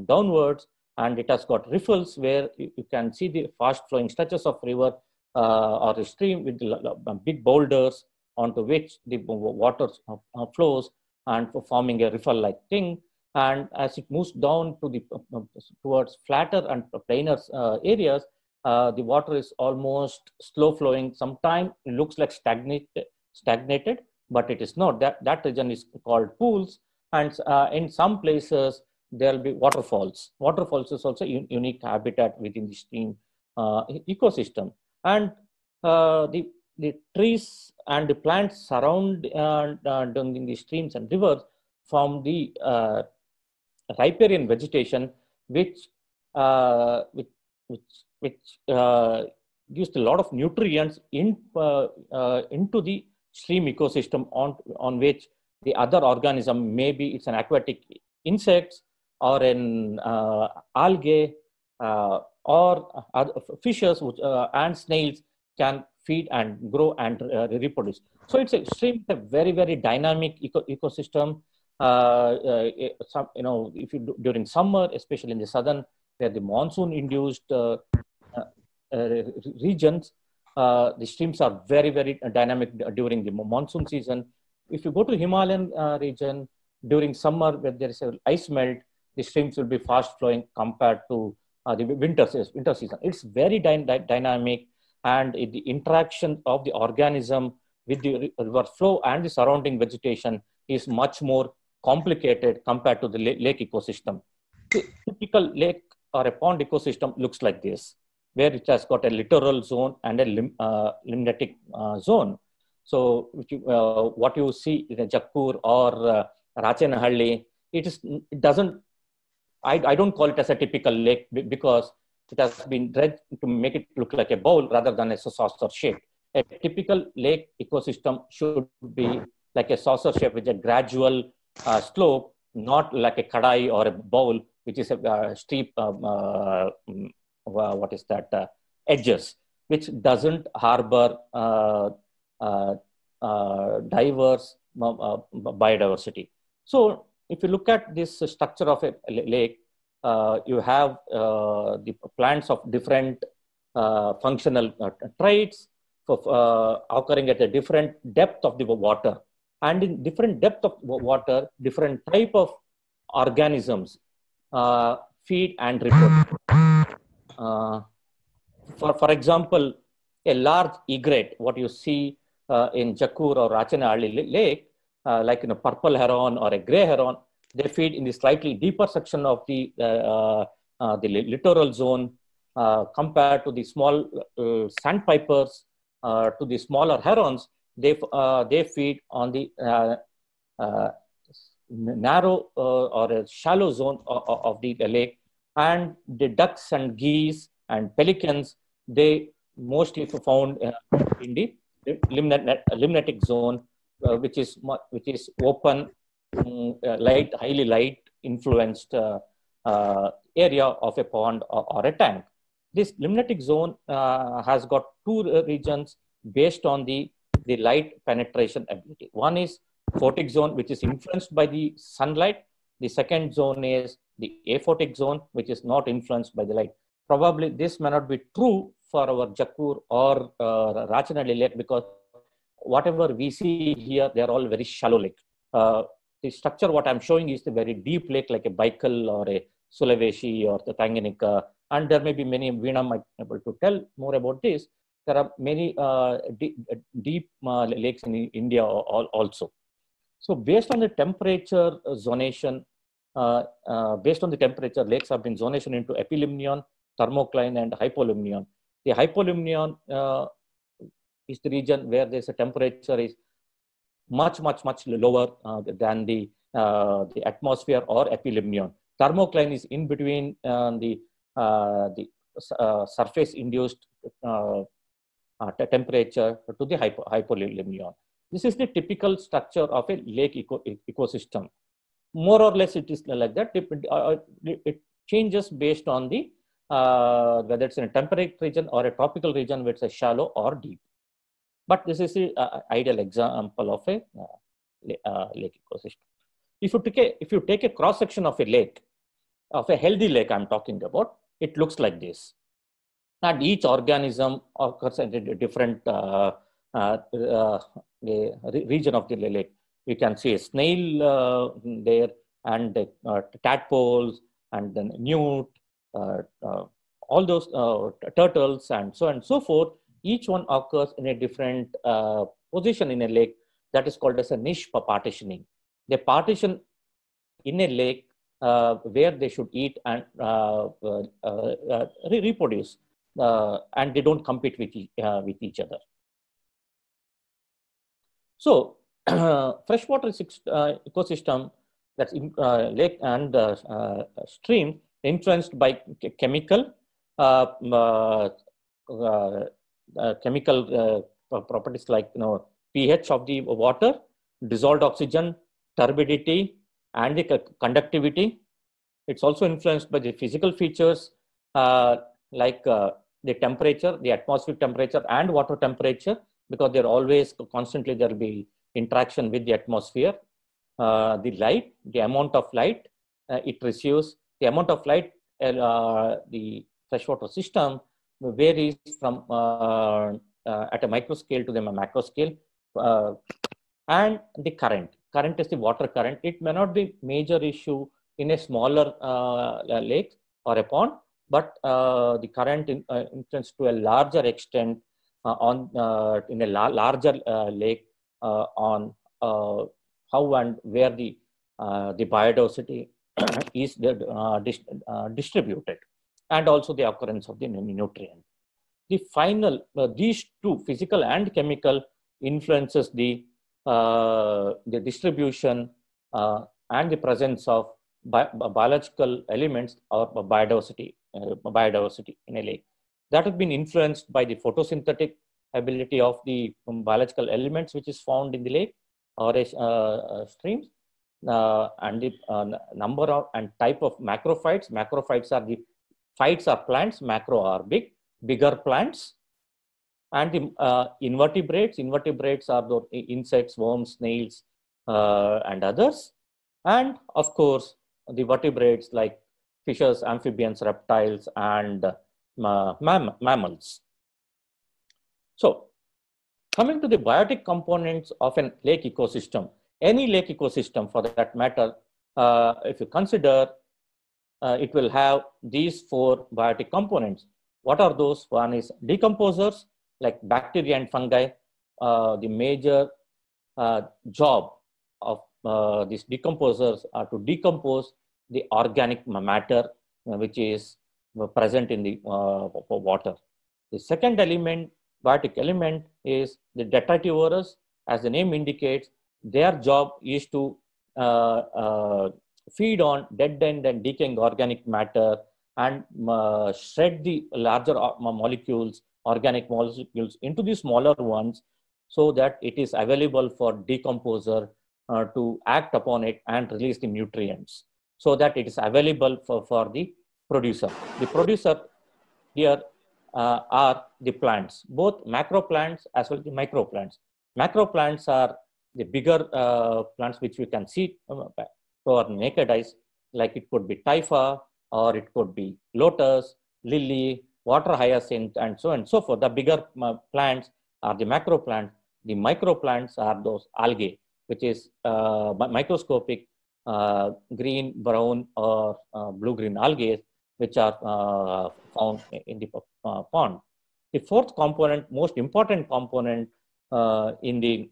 downwards, and it has got riffles where you can see the fast flowing stretches of river or the stream with big boulders onto which the water flows and forming a riffle like thing. And as it moves down to the towards flatter and plainer areas, the water is almost slow flowing. Sometimes it looks like stagnated, but it is not. That region is called pools. And in some places, there will be waterfalls. Waterfalls is also a unique habitat within the stream ecosystem. And the trees and the plants surrounding the streams and rivers form the riparian vegetation, which gives a lot of nutrients into the stream ecosystem on which the other organism, maybe it's an aquatic insects or an algae or other fishes and snails can feed and grow and reproduce. So it's a stream, a very, very dynamic ecosystem. If you do, during summer, especially in the southern, where the monsoon-induced regions, the streams are very, very dynamic during the monsoon season. If you go to Himalayan region during summer, where there is an ice melt, the streams will be fast flowing compared to the winter season. It's very dynamic, and the interaction of the organism with the river flow and the surrounding vegetation is much more complicated compared to the lake ecosystem. The typical lake or a pond ecosystem looks like this, where it has got a littoral zone and a limnetic zone. So what you see in a Jakkur or Rachenahalli, I don't call it as a typical lake because it has been dredged to make it look like a bowl rather than a saucer shape. A typical lake ecosystem should be like a saucer shape with a gradual slope, not like a kadai or a bowl, which is a steep, edges, which doesn't harbor diverse biodiversity. So if you look at this structure of a lake, you have the plants of different functional traits occurring at a different depth of the water. And in different depth of water, different type of organisms feed and reproduce. For example, a large egret, what you see in Jakkur or Rachenahalli lake, like in a purple heron or a gray heron, they feed in the slightly deeper section of the littoral zone compared to the small sandpipers, to the smaller herons. They feed on the narrow or a shallow zone of the lake, and the ducks and geese and pelicans, they mostly found in the limnetic zone, which is open, highly light influenced area of a pond or a tank. This limnetic zone has got two regions based on the light penetration ability. One is photic zone, which is influenced by the sunlight. The second zone is the aphotic zone, which is not influenced by the light. Probably this may not be true for our Jakkur or Rachenahalli lake, because whatever we see here, they are all very shallow lake. The structure what I'm showing is the very deep lake, like a Baikal or a Sulawesi or the Tanganyika, and there may be many. Veena might be able to tell more about this. There are many deep lakes in India also. So based on the temperature zonation, lakes have been zonation into epilimnion, thermocline, and hypolimnion. The hypolimnion is the region where there's a temperature is much lower than the the atmosphere or epilimnion. Thermocline is in between the surface-induced temperature to the hypolimnion. This is the typical structure of a lake ecosystem. More or less, it is like that. It changes based on the whether it's in a temperate region or a tropical region, where it's a shallow or deep. But this is the ideal example of a lake ecosystem. If you take a cross section of a lake, of a healthy lake, I'm talking about, it looks like this. And each organism occurs in a different region of the lake. You can see a snail there, and tadpoles, and then newt, all those turtles, and so forth. Each one occurs in a different position in a lake. That is called as a niche partitioning. They partition in a lake where they should eat and reproduce, and they don't compete with each other. So, freshwater ecosystem, that's lake and stream, influenced by chemical properties like pH of the water, dissolved oxygen, turbidity, and the conductivity. It's also influenced by the physical features like the temperature, the atmospheric temperature, and water temperature, because they're always constantly there will be interaction with the atmosphere. The light, the amount of light it receives, the amount of light the freshwater system varies from at a micro scale to the macro scale. And the current is the water current. It may not be major issue in a smaller lake or a pond, but the current influence to a larger extent in a larger lake on how and where the biodiversity is distributed, and also the occurrence of the nutrient. The final, these two, physical and chemical, influences the distribution and the presence of biological elements or biodiversity in a lake. That has been influenced by the photosynthetic ability of the biological elements which is found in the lake or streams, and the number of and type of macrophytes. Macrophytes are the phytes are plants, macro are bigger plants, and the invertebrates. Invertebrates are the insects, worms, snails, and others, and of course the vertebrates like fishes, amphibians, reptiles, and mammals. So, coming to the biotic components of a lake ecosystem, any lake ecosystem for that matter, if you consider, it will have these four biotic components. What are those? One is decomposers like bacteria and fungi. The major job of these decomposers are to decompose the organic matter which is present in the water. The second element, biotic element, is the detritivores. As the name indicates, their job is to feed on dead end and decaying organic matter and shred the larger molecules, organic molecules, into the smaller ones, so that it is available for decomposer to act upon it and release the nutrients, so that it is available for the producer. The producer here are the plants, both macro plants as well as the micro plants. Macro plants are the bigger plants which we can see to our naked eyes, like it could be typha, or it could be lotus, lily, water hyacinth, and so on and so forth. The bigger plants are the macro plants. The micro plants are those algae, which is microscopic green, brown, or blue-green algae, which are found in the pond. The fourth component, most important component in the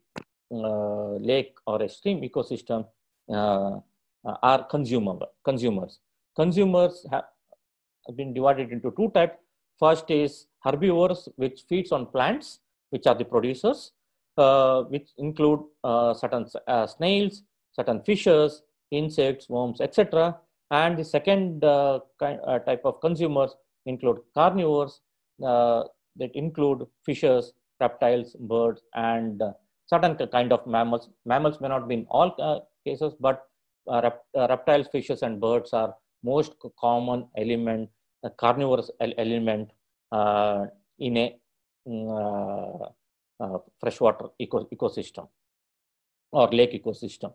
lake or a stream ecosystem are consumers. Consumers have been divided into two types. First is herbivores, which feeds on plants, which are the producers, which include certain snails, certain fishes, insects, worms, etc. And the second type of consumers include carnivores that include fishes, reptiles, birds, and certain kind of mammals. Mammals may not be in all cases, but reptiles, fishes, and birds are most common element, carnivorous element in a freshwater ecosystem or lake ecosystem.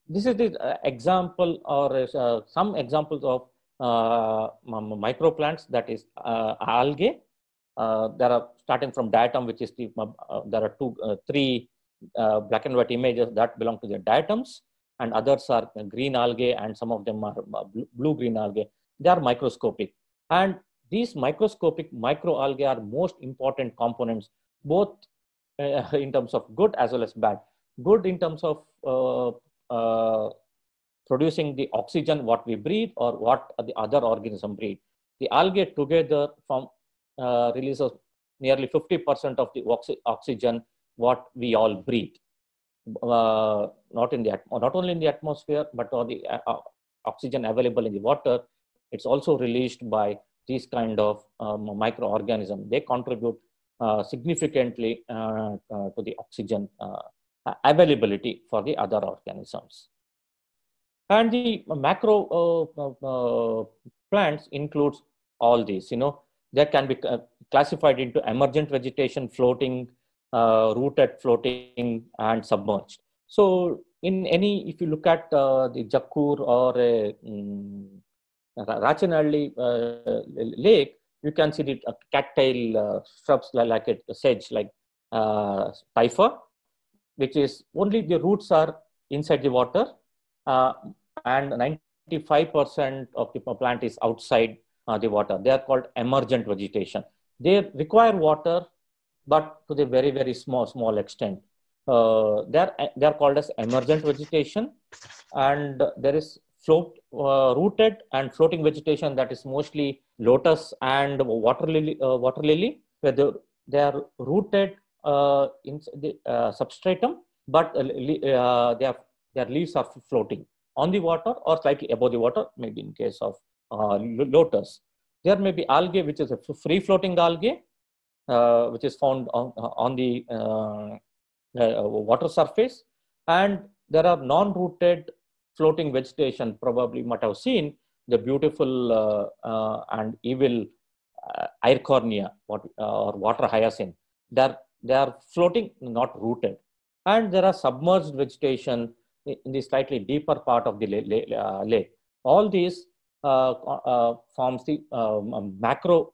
This is the example or some examples of microplants, that is algae. There are starting from diatom, which is the, there are three black and white images that belong to the diatoms, and others are green algae, and some of them are blue-green algae. They are microscopic. And these microscopic microalgae are most important components, both in terms of good as well as bad. Good in terms of producing the oxygen what we breathe or what the other organism breathe. The algae together from releases nearly 50% of the oxygen what we all breathe. Not only in the atmosphere, but all the oxygen available in the water. It's also released by these kind of microorganisms. They contribute significantly to the oxygen availability for the other organisms. And the macro plants includes all these. They can be classified into emergent vegetation, floating, rooted, floating, and submerged. So if you look at the Jakkur or a Rachinalli lake, you can see the cattail shrubs like a sedge, like typha, which is only the roots are inside the water, and 95% of the plant is outside the water. They are called emergent vegetation. They require water, but to the very, very small extent. They are called as emergent vegetation, and there is rooted and floating vegetation, that is mostly lotus and water lily, where they are rooted in the substratum, but their leaves are floating on the water or slightly above the water, maybe in case of lotus. There may be algae, which is a free-floating algae, which is found on the water surface. And there are non-rooted floating vegetation. Probably you might have seen the beautiful and evil Eichhornia or water hyacinth. They are floating, not rooted. And there are submerged vegetation in the slightly deeper part of the lake. All these forms the macro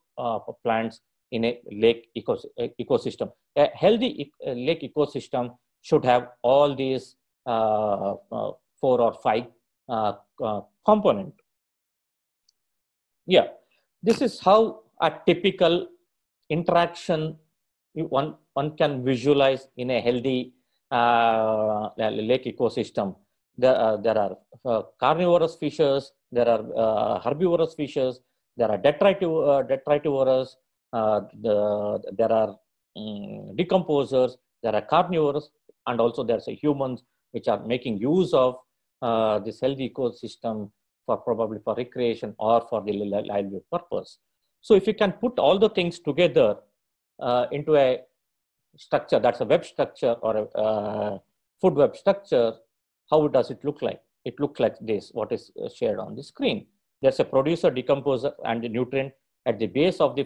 plants in a lake ecosystem. A healthy lake ecosystem should have all these 4 or 5 components. Yeah, this is how a typical interaction one can visualize in a healthy lake ecosystem. There are carnivorous fishes, there are herbivorous fishes, there are detritivorous, there are decomposers, there are carnivores, and also there's humans which are making use of this healthy ecosystem probably for recreation or for the livelihood purpose. So if you can put all the things together into a structure, that's a web structure or a food web structure, how does it look like? It looks like this, what is shared on the screen. There's a producer, decomposer, and a nutrient at the base of the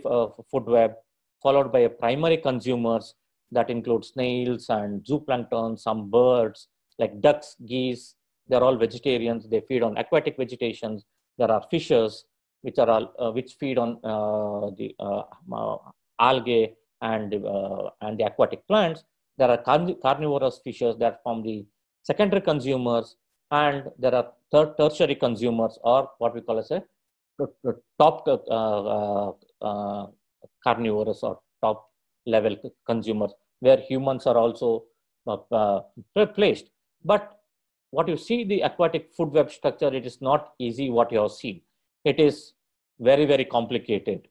food web, followed by a primary consumers that include snails and zooplankton, some birds like ducks, geese. They're all vegetarians. They feed on aquatic vegetations. There are fishes which feed on the algae and the aquatic plants. There are carnivorous fishes that form the secondary consumers, and there are tertiary consumers, or what we call as a top carnivorous or top level consumers, where humans are also placed. But what you see, the aquatic food web structure, it is not easy what you have seen. It is very, very complicated.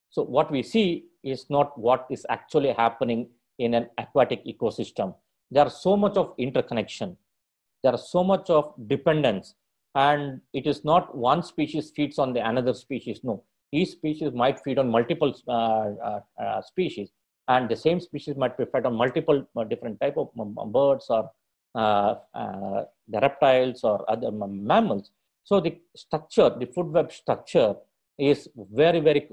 So what we see is not what is actually happening in an aquatic ecosystem. There are so much of interconnection. There are so much of dependence. and it is not one species feeds on the another species. No, each species might feed on multiple species, and the same species might be fed on multiple different type of birds or the reptiles or other mammals. So the structure, the food web structure is very, very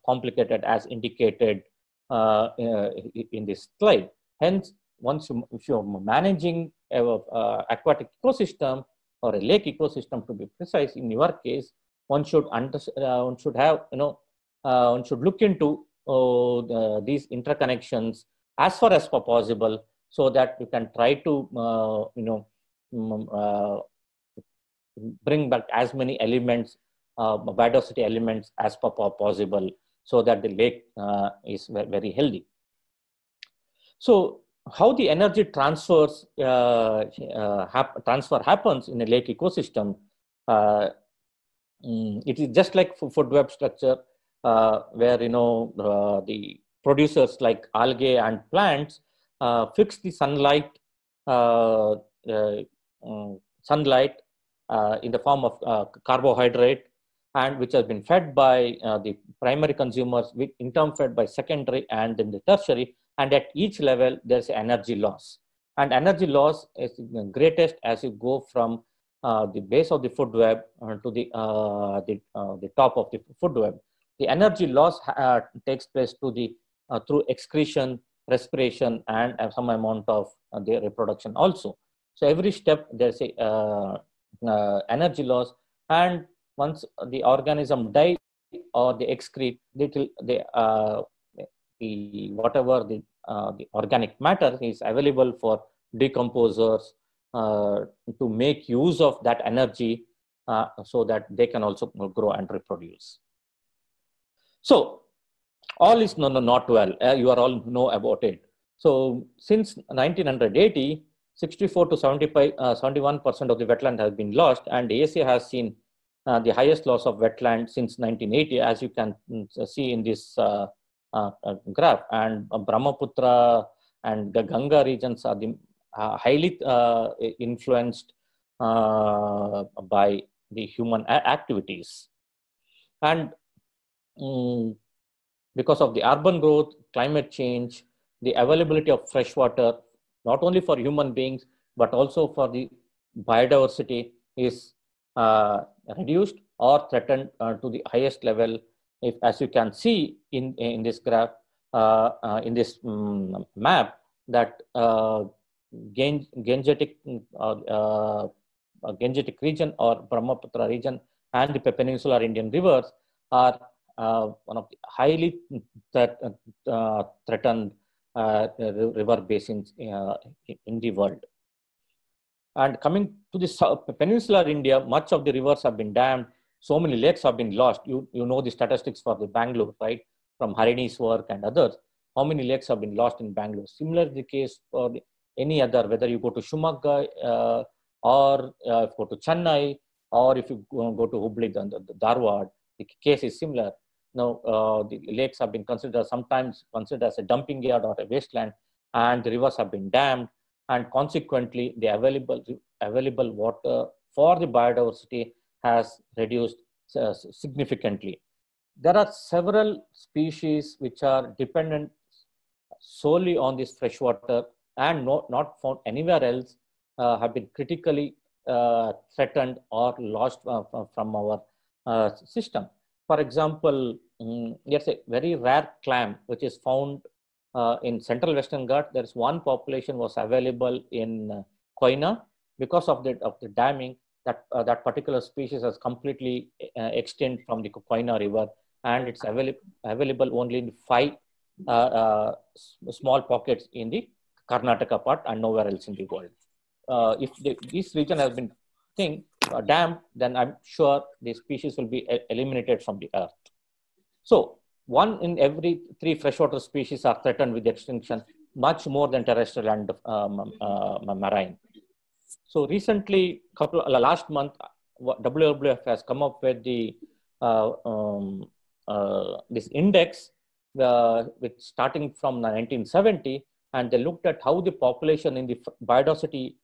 complicated as indicated in this slide. Hence, if you're managing aquatic ecosystem or a lake ecosystem, to be precise, in your case, one should have, one should look into these interconnections as far as possible, so that you can try to, bring back as many elements, biodiversity elements as possible, so that the lake is very healthy. So, how the energy transfer happens in a lake ecosystem? It is just like food web structure, where the producers like algae and plants fix the sunlight in the form of carbohydrate, and which has been fed by the primary consumers, in turn fed by secondary and then the tertiary. And at each level, there's energy loss. And energy loss is greatest as you go from the base of the food web to the top of the food web. The energy loss takes place through excretion, respiration, and some amount of their reproduction also. So every step there's a energy loss, and once the organism die or they excrete, whatever the organic matter is available for decomposers to make use of that energy so that they can also grow and reproduce. So all is not well. You are all know about it. So since 1980, 64 to 71% of the wetland has been lost, and ASA has seen the highest loss of wetland since 1980, as you can see in this graph. And Brahmaputra and the Ganga regions are the highly influenced by the human activities. And because of the urban growth, climate change, the availability of fresh water, not only for human beings, but also for the biodiversity, is reduced or threatened to the highest level. If, as you can see in this graph, in this map, that Gangetic region or Brahmaputra region and the peninsular Indian rivers are one of the highly threatened river basins in the world. And coming to the peninsular India, much of the rivers have been dammed. So many lakes have been lost. You know the statistics for the Bangalore, right? From Harini's work and others. How many lakes have been lost in Bangalore? Similar the case for any other, whether you go to Shimoga or if you go to Chennai, or if you go to Hubli, the Dharwad, the case is similar. Now, the lakes have been sometimes considered as a dumping yard or a wasteland, and the rivers have been dammed, and consequently, the available water for the biodiversity has reduced significantly. There are several species which are dependent solely on this fresh water and not found anywhere else, have been critically threatened or lost from our system. For example, there's a very rare clam which is found in Central Western Ghats. There's one population was available in Koyna. Because of the damming, that particular species has completely extinct from the Koyna river, and it's available only in 5 small pockets in the Karnataka part and nowhere else in the world. If this region has been dammed, then I'm sure the species will be eliminated from the earth. So 1 in every 3 freshwater species are threatened with extinction, much more than terrestrial and marine. So recently, last month, WWF has come up with the this index, which starting from 1970, and they looked at how the population in the biodiversity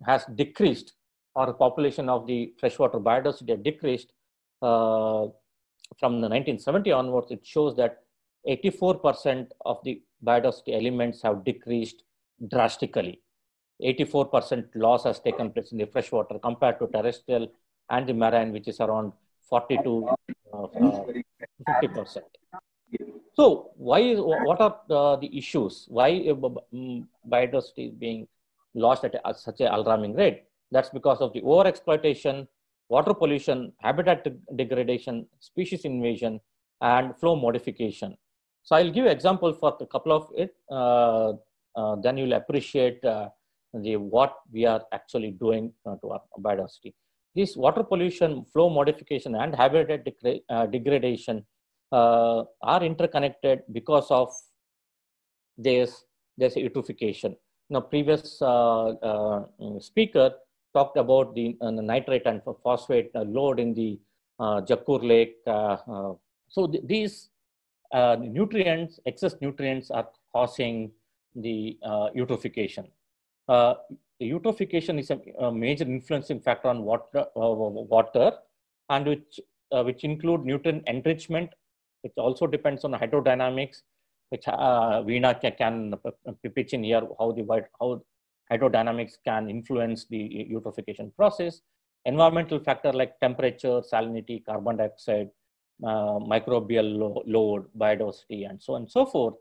has decreased or the population of the freshwater biodiversity had decreased from the 1970 onwards, it shows that 84% of the biodiversity elements have decreased drastically. 84% loss has taken place in the freshwater compared to terrestrial and the marine, which is around 40 to 50%. So what are the issues? Why biodiversity is being lost at such an alarming rate? That's because of the overexploitation, water pollution, habitat degradation, species invasion, and flow modification. So I'll give an example for a couple of it. Then you'll appreciate what we are actually doing to our biodiversity. This water pollution, flow modification, and habitat degradation are interconnected because of there's eutrophication. Now, previous speaker talked about the nitrate and phosphate load in the Jakkur Lake. So these nutrients, excess nutrients, are causing the eutrophication. Eutrophication is a major influencing factor on water, and which include nutrient enrichment. It also depends on hydrodynamics, which Veena can pitch in here how hydrodynamics can influence the eutrophication process. Environmental factor like temperature, salinity, carbon dioxide, microbial load, biodiversity, and so on and so forth.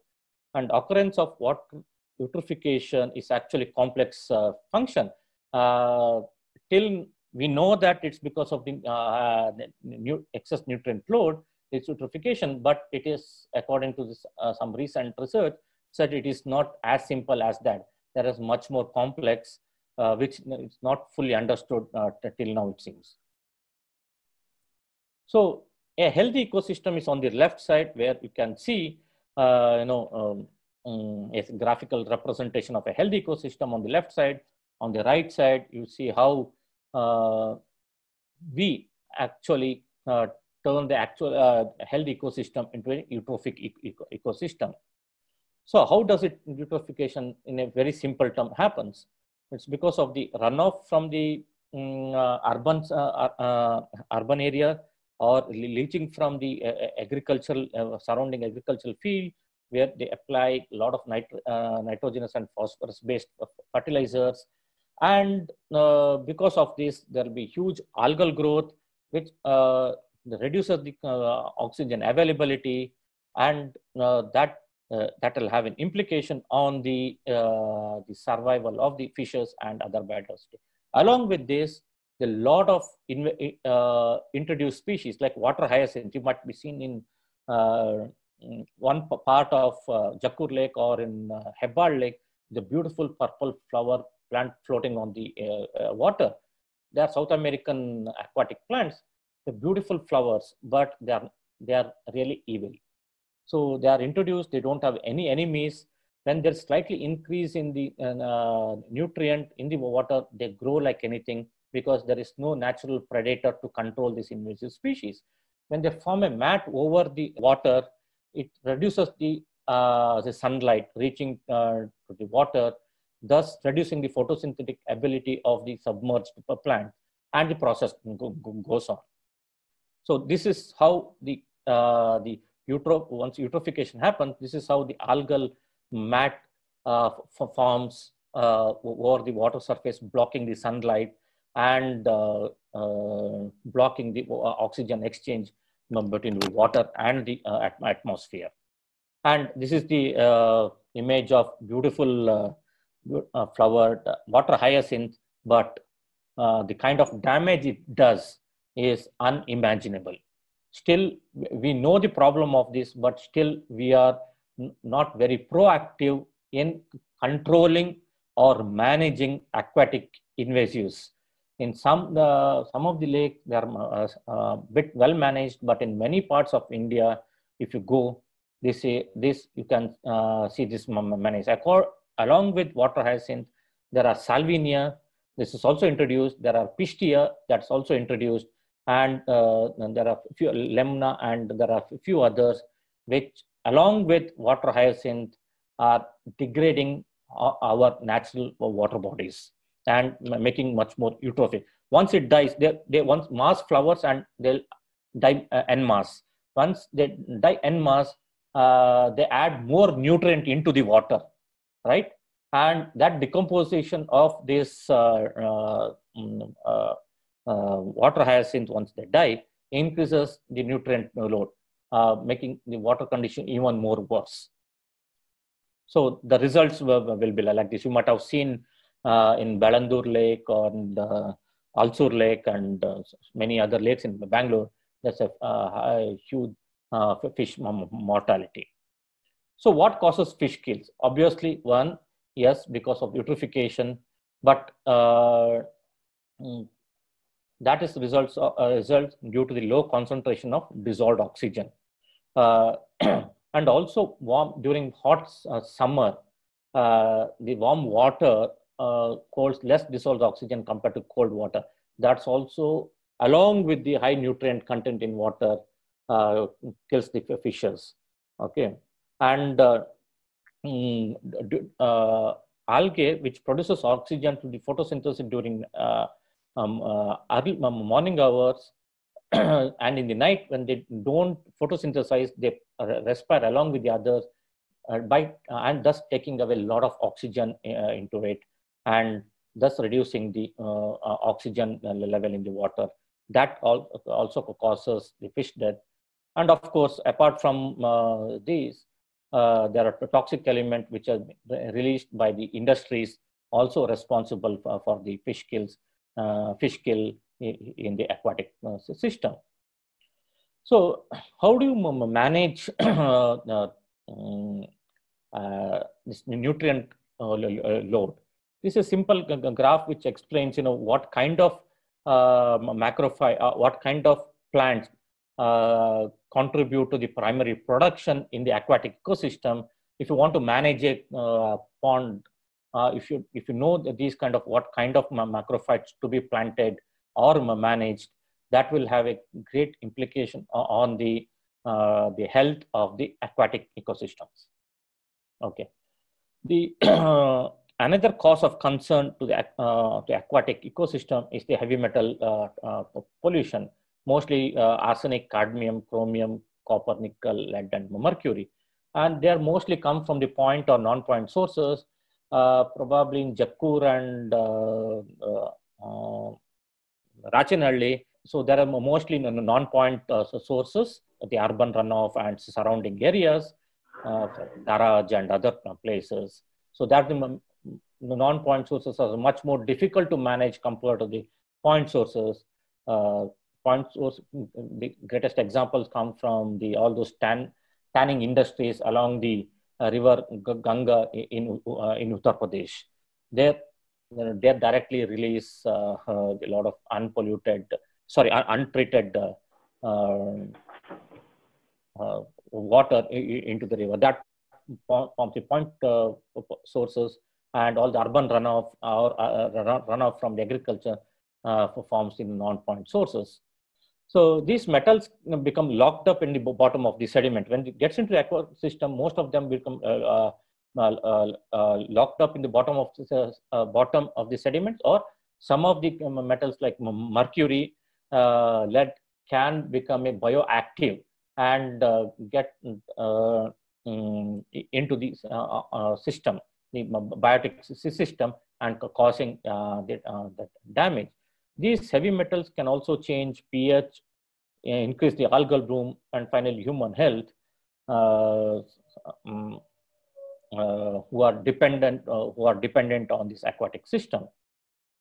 And occurrence of water eutrophication is actually complex function. Till we know that it's because of the excess nutrient load, it's eutrophication, but it is, according to this, some recent research, said it is not as simple as that. There is much more complex, which is not fully understood till now, it seems. So a healthy ecosystem is on the left side, where you can see a graphical representation of a healthy ecosystem on the left side. On the right side, you see how we actually turn the actual healthy ecosystem into a eutrophic ecosystem. So how does eutrophication in a very simple term happens? It's because of the runoff from the urban area, or leaching from the surrounding agricultural field, where they apply a lot of nitrogenous and phosphorus-based fertilizers. And because of this, there will be huge algal growth, which reduces the oxygen availability, and that will have an implication on the survival of the fishes and other biodiversity. Along with this, a lot of introduced species like water hyacinth, you might be seen in one part of Jakkur Lake or in Hebbal Lake, the beautiful purple flower plant floating on the water. They are South American aquatic plants. They're beautiful flowers, but they are really evil. So they are introduced, they don't have any enemies. When there's slightly increase in the nutrient in the water, they grow like anything, because there is no natural predator to control this invasive species. When they form a mat over the water, it reduces the sunlight reaching to the water, thus reducing the photosynthetic ability of the submerged plant, and the process goes on. So this is how once eutrophication happens, this is how the algal mat forms over the water surface, blocking the sunlight and blocking the oxygen exchange between the water and the atmosphere. And this is the image of beautiful flowered water hyacinth, but the kind of damage it does is unimaginable. Still, we know the problem of this, but still we are not very proactive in controlling or managing aquatic invasives. In some of the lakes, they are a bit well managed, but in many parts of India, if you go, they say this, you can see this managed. Along with water hyacinth, there are Salvinia, this is also introduced. There are Pistia, that's also introduced. And there are a few Lemna, and there are a few others, which along with water hyacinth are degrading our natural water bodies and making much more eutrophic. once it dies, once mass flowers and they'll die en masse. Once they die en masse, they add more nutrient into the water, right? And that decomposition of this water hyacinth, once they die, increases the nutrient load, making the water condition even more worse. So the results will be like this. You might have seen in Balandur Lake or in the Alsur Lake and many other lakes in Bangalore, there's a huge fish mortality. So what causes fish kills? Obviously, one, yes, because of eutrophication, but that is results due to the low concentration of dissolved oxygen. And also during hot summer, the warm water holds less dissolved oxygen compared to cold water. That's also, along with the high nutrient content in water, kills the fishes. Okay, and algae, which produces oxygen to the photosynthesis during early morning hours, and in the night when they don't photosynthesize, they respire along with the others and thus taking away a lot of oxygen into it, and thus reducing the oxygen level in the water. That also causes the fish death. And of course, apart from these, there are toxic elements which are released by the industries, also responsible for the fish kill in the aquatic system. So how do you manage this nutrient load? This is a simple graph which explains, what kind of what kind of plants contribute to the primary production in the aquatic ecosystem. If you want to manage a pond, if you know that these kind of what kind of macrophytes to be planted or managed, that will have a great implication on the health of the aquatic ecosystems. Okay, the another cause of concern to the aquatic ecosystem is the heavy metal pollution, mostly arsenic, cadmium, chromium, copper, nickel, lead, and mercury. And they are mostly come from the point or non-point sources, probably in Jakkur and Rachinhalli. So there are mostly non-point sources, the urban runoff and surrounding areas, Daraj and other places. So that the non-point sources are much more difficult to manage compared to the point sources. Point source, the greatest examples come from all those tanning industries along the river Ganga in Uttar Pradesh. They directly release a lot of untreated water into the river. That forms the point sources, and all the urban runoff or runoff from the agriculture forms in non-point sources. So these metals become locked up in the bottom of the sediment. When it gets into the ecosystem, most of them become locked up in the bottom of the sediment, or some of the metals like mercury, lead can become a bioactive and get into the system, the biotic system, and causing that damage. These heavy metals can also change pH, increase the algal bloom, and finally human health, who are dependent on this aquatic system.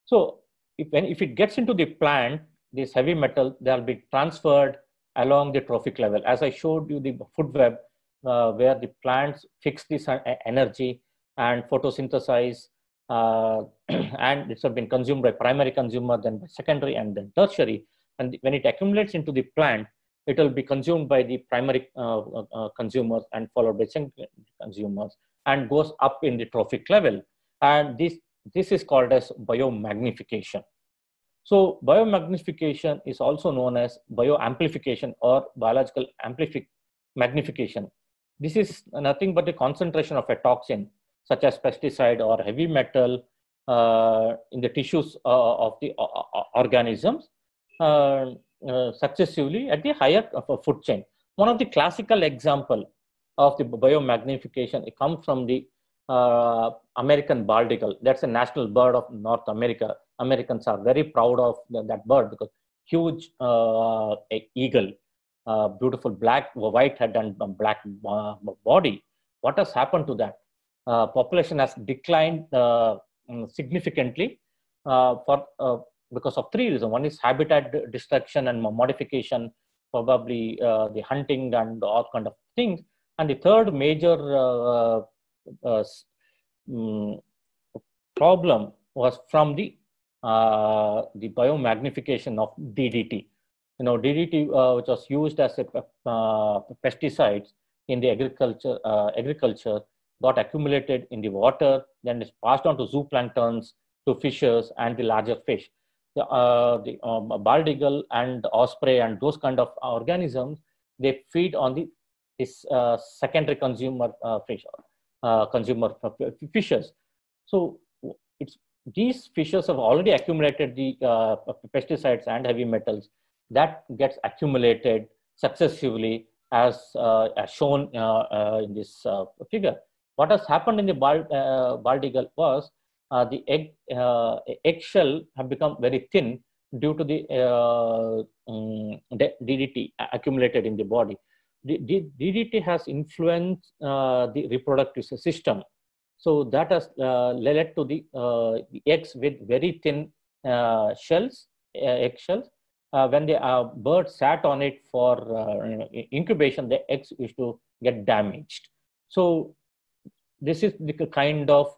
So if it gets into the plant, this heavy metal, they'll be transferred along the trophic level. As I showed you the food web, where the plants fix this energy and photosynthesize, and it's been consumed by primary consumer, then by secondary, and then tertiary. And when it accumulates into the plant, it will be consumed by the primary consumers and followed by secondary consumers, and goes up in the trophic level. And this is called as biomagnification. So biomagnification is also known as bioamplification or biological magnification. This is nothing but the concentration of a toxin, such as pesticide or heavy metal, in the tissues of the organisms successively at the higher food chain. One of the classical example of the biomagnification, it comes from the American bald eagle. That's a national bird of North America. Americans are very proud of that bird because huge eagle, beautiful black, white head and black body. What has happened to that? Population has declined significantly because of three reasons. One is habitat destruction and modification, probably the hunting and all kind of things. And the third major problem was from the biomagnification of DDT. DDT, which was used as a pesticide in the agriculture, got accumulated in the water, then it's passed on to zooplanktons, to fishes, and the larger fish. The bald eagle and osprey and those kind of organisms, they feed on this secondary consumer fishes. So these fishes have already accumulated the pesticides and heavy metals that gets accumulated successively as shown in this figure. What has happened in the bald eagle was the eggshell have become very thin due to the DDT accumulated in the body. DDT has influenced the reproductive system. So that has led to the eggs with very thin eggshells. When the bird sat on it for incubation, the eggs used to get damaged. So this is the kind of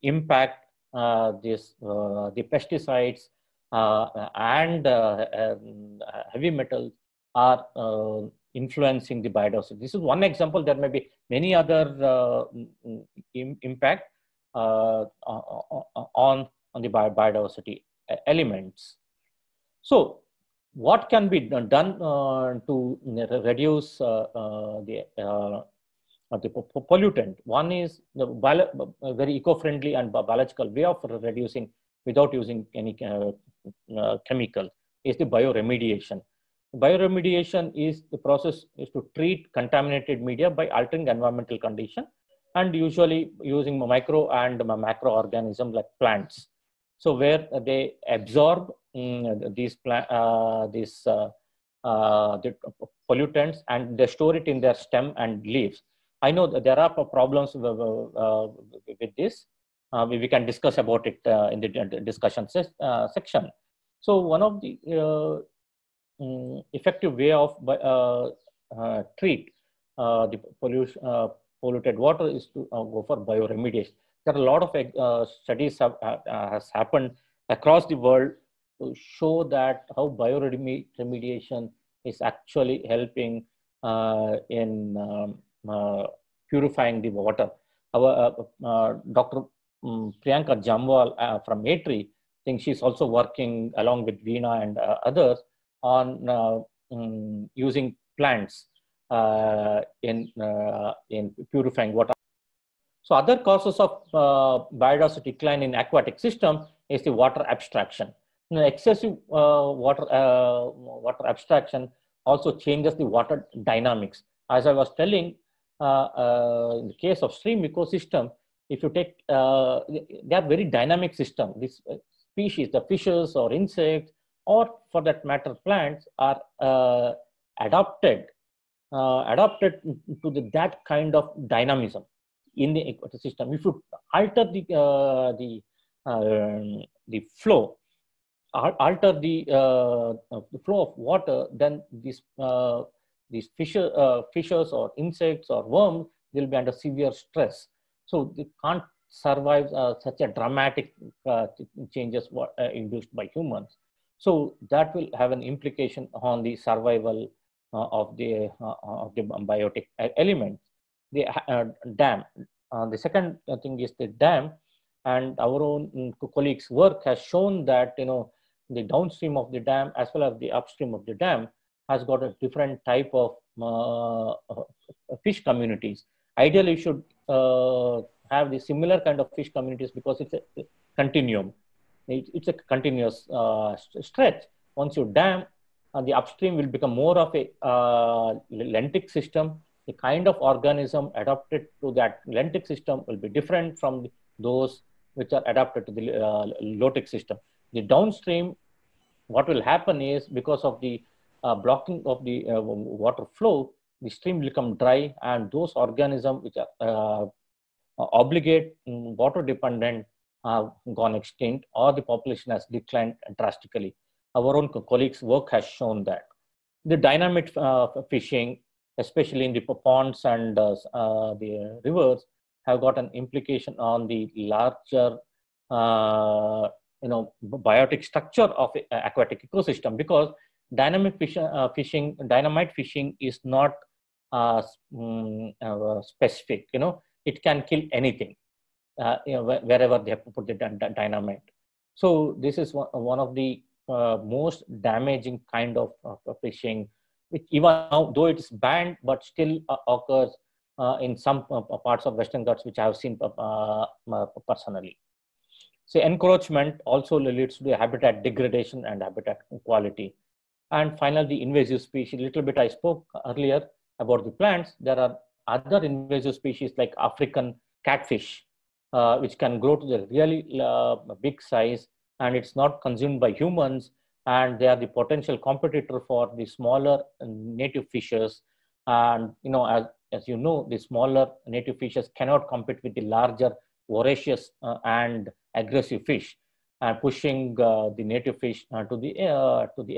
impact the pesticides and heavy metals are influencing the biodiversity. This is one example. There may be many other impact on the biodiversity elements. So what can be done to reduce the pollutant? One is the very eco-friendly and biological way of reducing without using any chemical is the bioremediation. Bioremediation is the process is to treat contaminated media by altering environmental condition and usually using micro and macroorganisms like plants. So where they absorb these the pollutants and they store it in their stem and leaves. I know that there are problems with this. We can discuss about it in the discussion section. So one of the effective way of treat the polluted water is to go for bioremediation. There are a lot of studies has happened across the world to show that how bioremediation is actually helping in purifying the water. Our Dr. Priyanka Jamwal from Atri, I think she's also working along with Veena and others on using plants in purifying water. So other causes of biodiversity decline in aquatic system is the water abstraction. Excessive water abstraction also changes the water dynamics. As I was telling, in the case of stream ecosystem, if you take, they are very dynamic system. This species, the fishes or insects, or for that matter, plants are adapted to that kind of dynamism in the ecosystem. If you alter the flow, alter the flow of water, then these fishes or insects or worms will be under severe stress. So they can't survive such a dramatic changes induced by humans. So that will have an implication on the survival of the biotic elements. The dam. The second thing is the dam, and our own colleagues' work has shown that the downstream of the dam as well as the upstream of the dam has got a different type of fish communities. Ideally, you should have the similar kind of fish communities because it's a continuum. It's a continuous stretch. Once you dam, the upstream will become more of a lentic system. The kind of organism adapted to that lentic system will be different from those which are adapted to the lotic system. The downstream, what will happen is because of the blocking of the water flow, the stream will become dry, and those organisms which are obligate, water dependent, have gone extinct, or the population has declined drastically. Our own colleagues' work has shown that. The dynamic fishing, especially in the ponds and the rivers, have got an implication on the larger biotic structure of aquatic ecosystem, because dynamic fishing, dynamite fishing is not specific. It can kill anything wherever they have put the dynamite. So this is one of the most damaging kind of fishing, which even now, though it is banned, but still occurs in some parts of Western Ghats, which I have seen personally. So encroachment also leads to the habitat degradation and habitat quality. And finally, the invasive species. Little bit I spoke earlier about the plants. There are other invasive species like African catfish, which can grow to the really big size, and it's not consumed by humans, and they are the potential competitor for the smaller native fishes. And as you know, the smaller native fishes cannot compete with the larger voracious and aggressive fish, pushing the native fish to the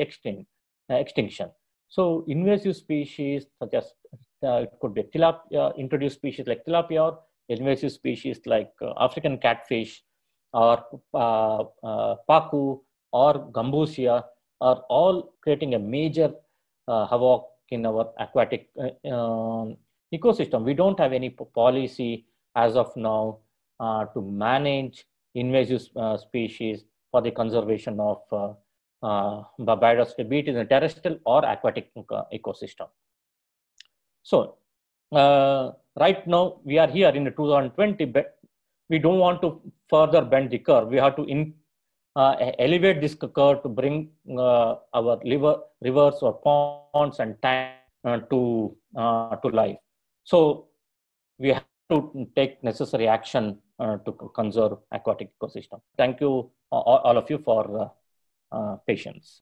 extinction. So invasive species such as it could be tilapia, introduced species like tilapia, or invasive species like African catfish or pacu or gambusia, are all creating a major havoc in our aquatic ecosystem. We don't have any policy as of now to manage invasive species for the conservation of biodiversity, be it in the terrestrial or aquatic ecosystem. So right now we are here in the 2020, but we don't want to further bend the curve. We have to elevate this curve to bring our rivers or ponds and tanks to life. So we have to take necessary action to conserve aquatic ecosystem. Thank you all of you for patience.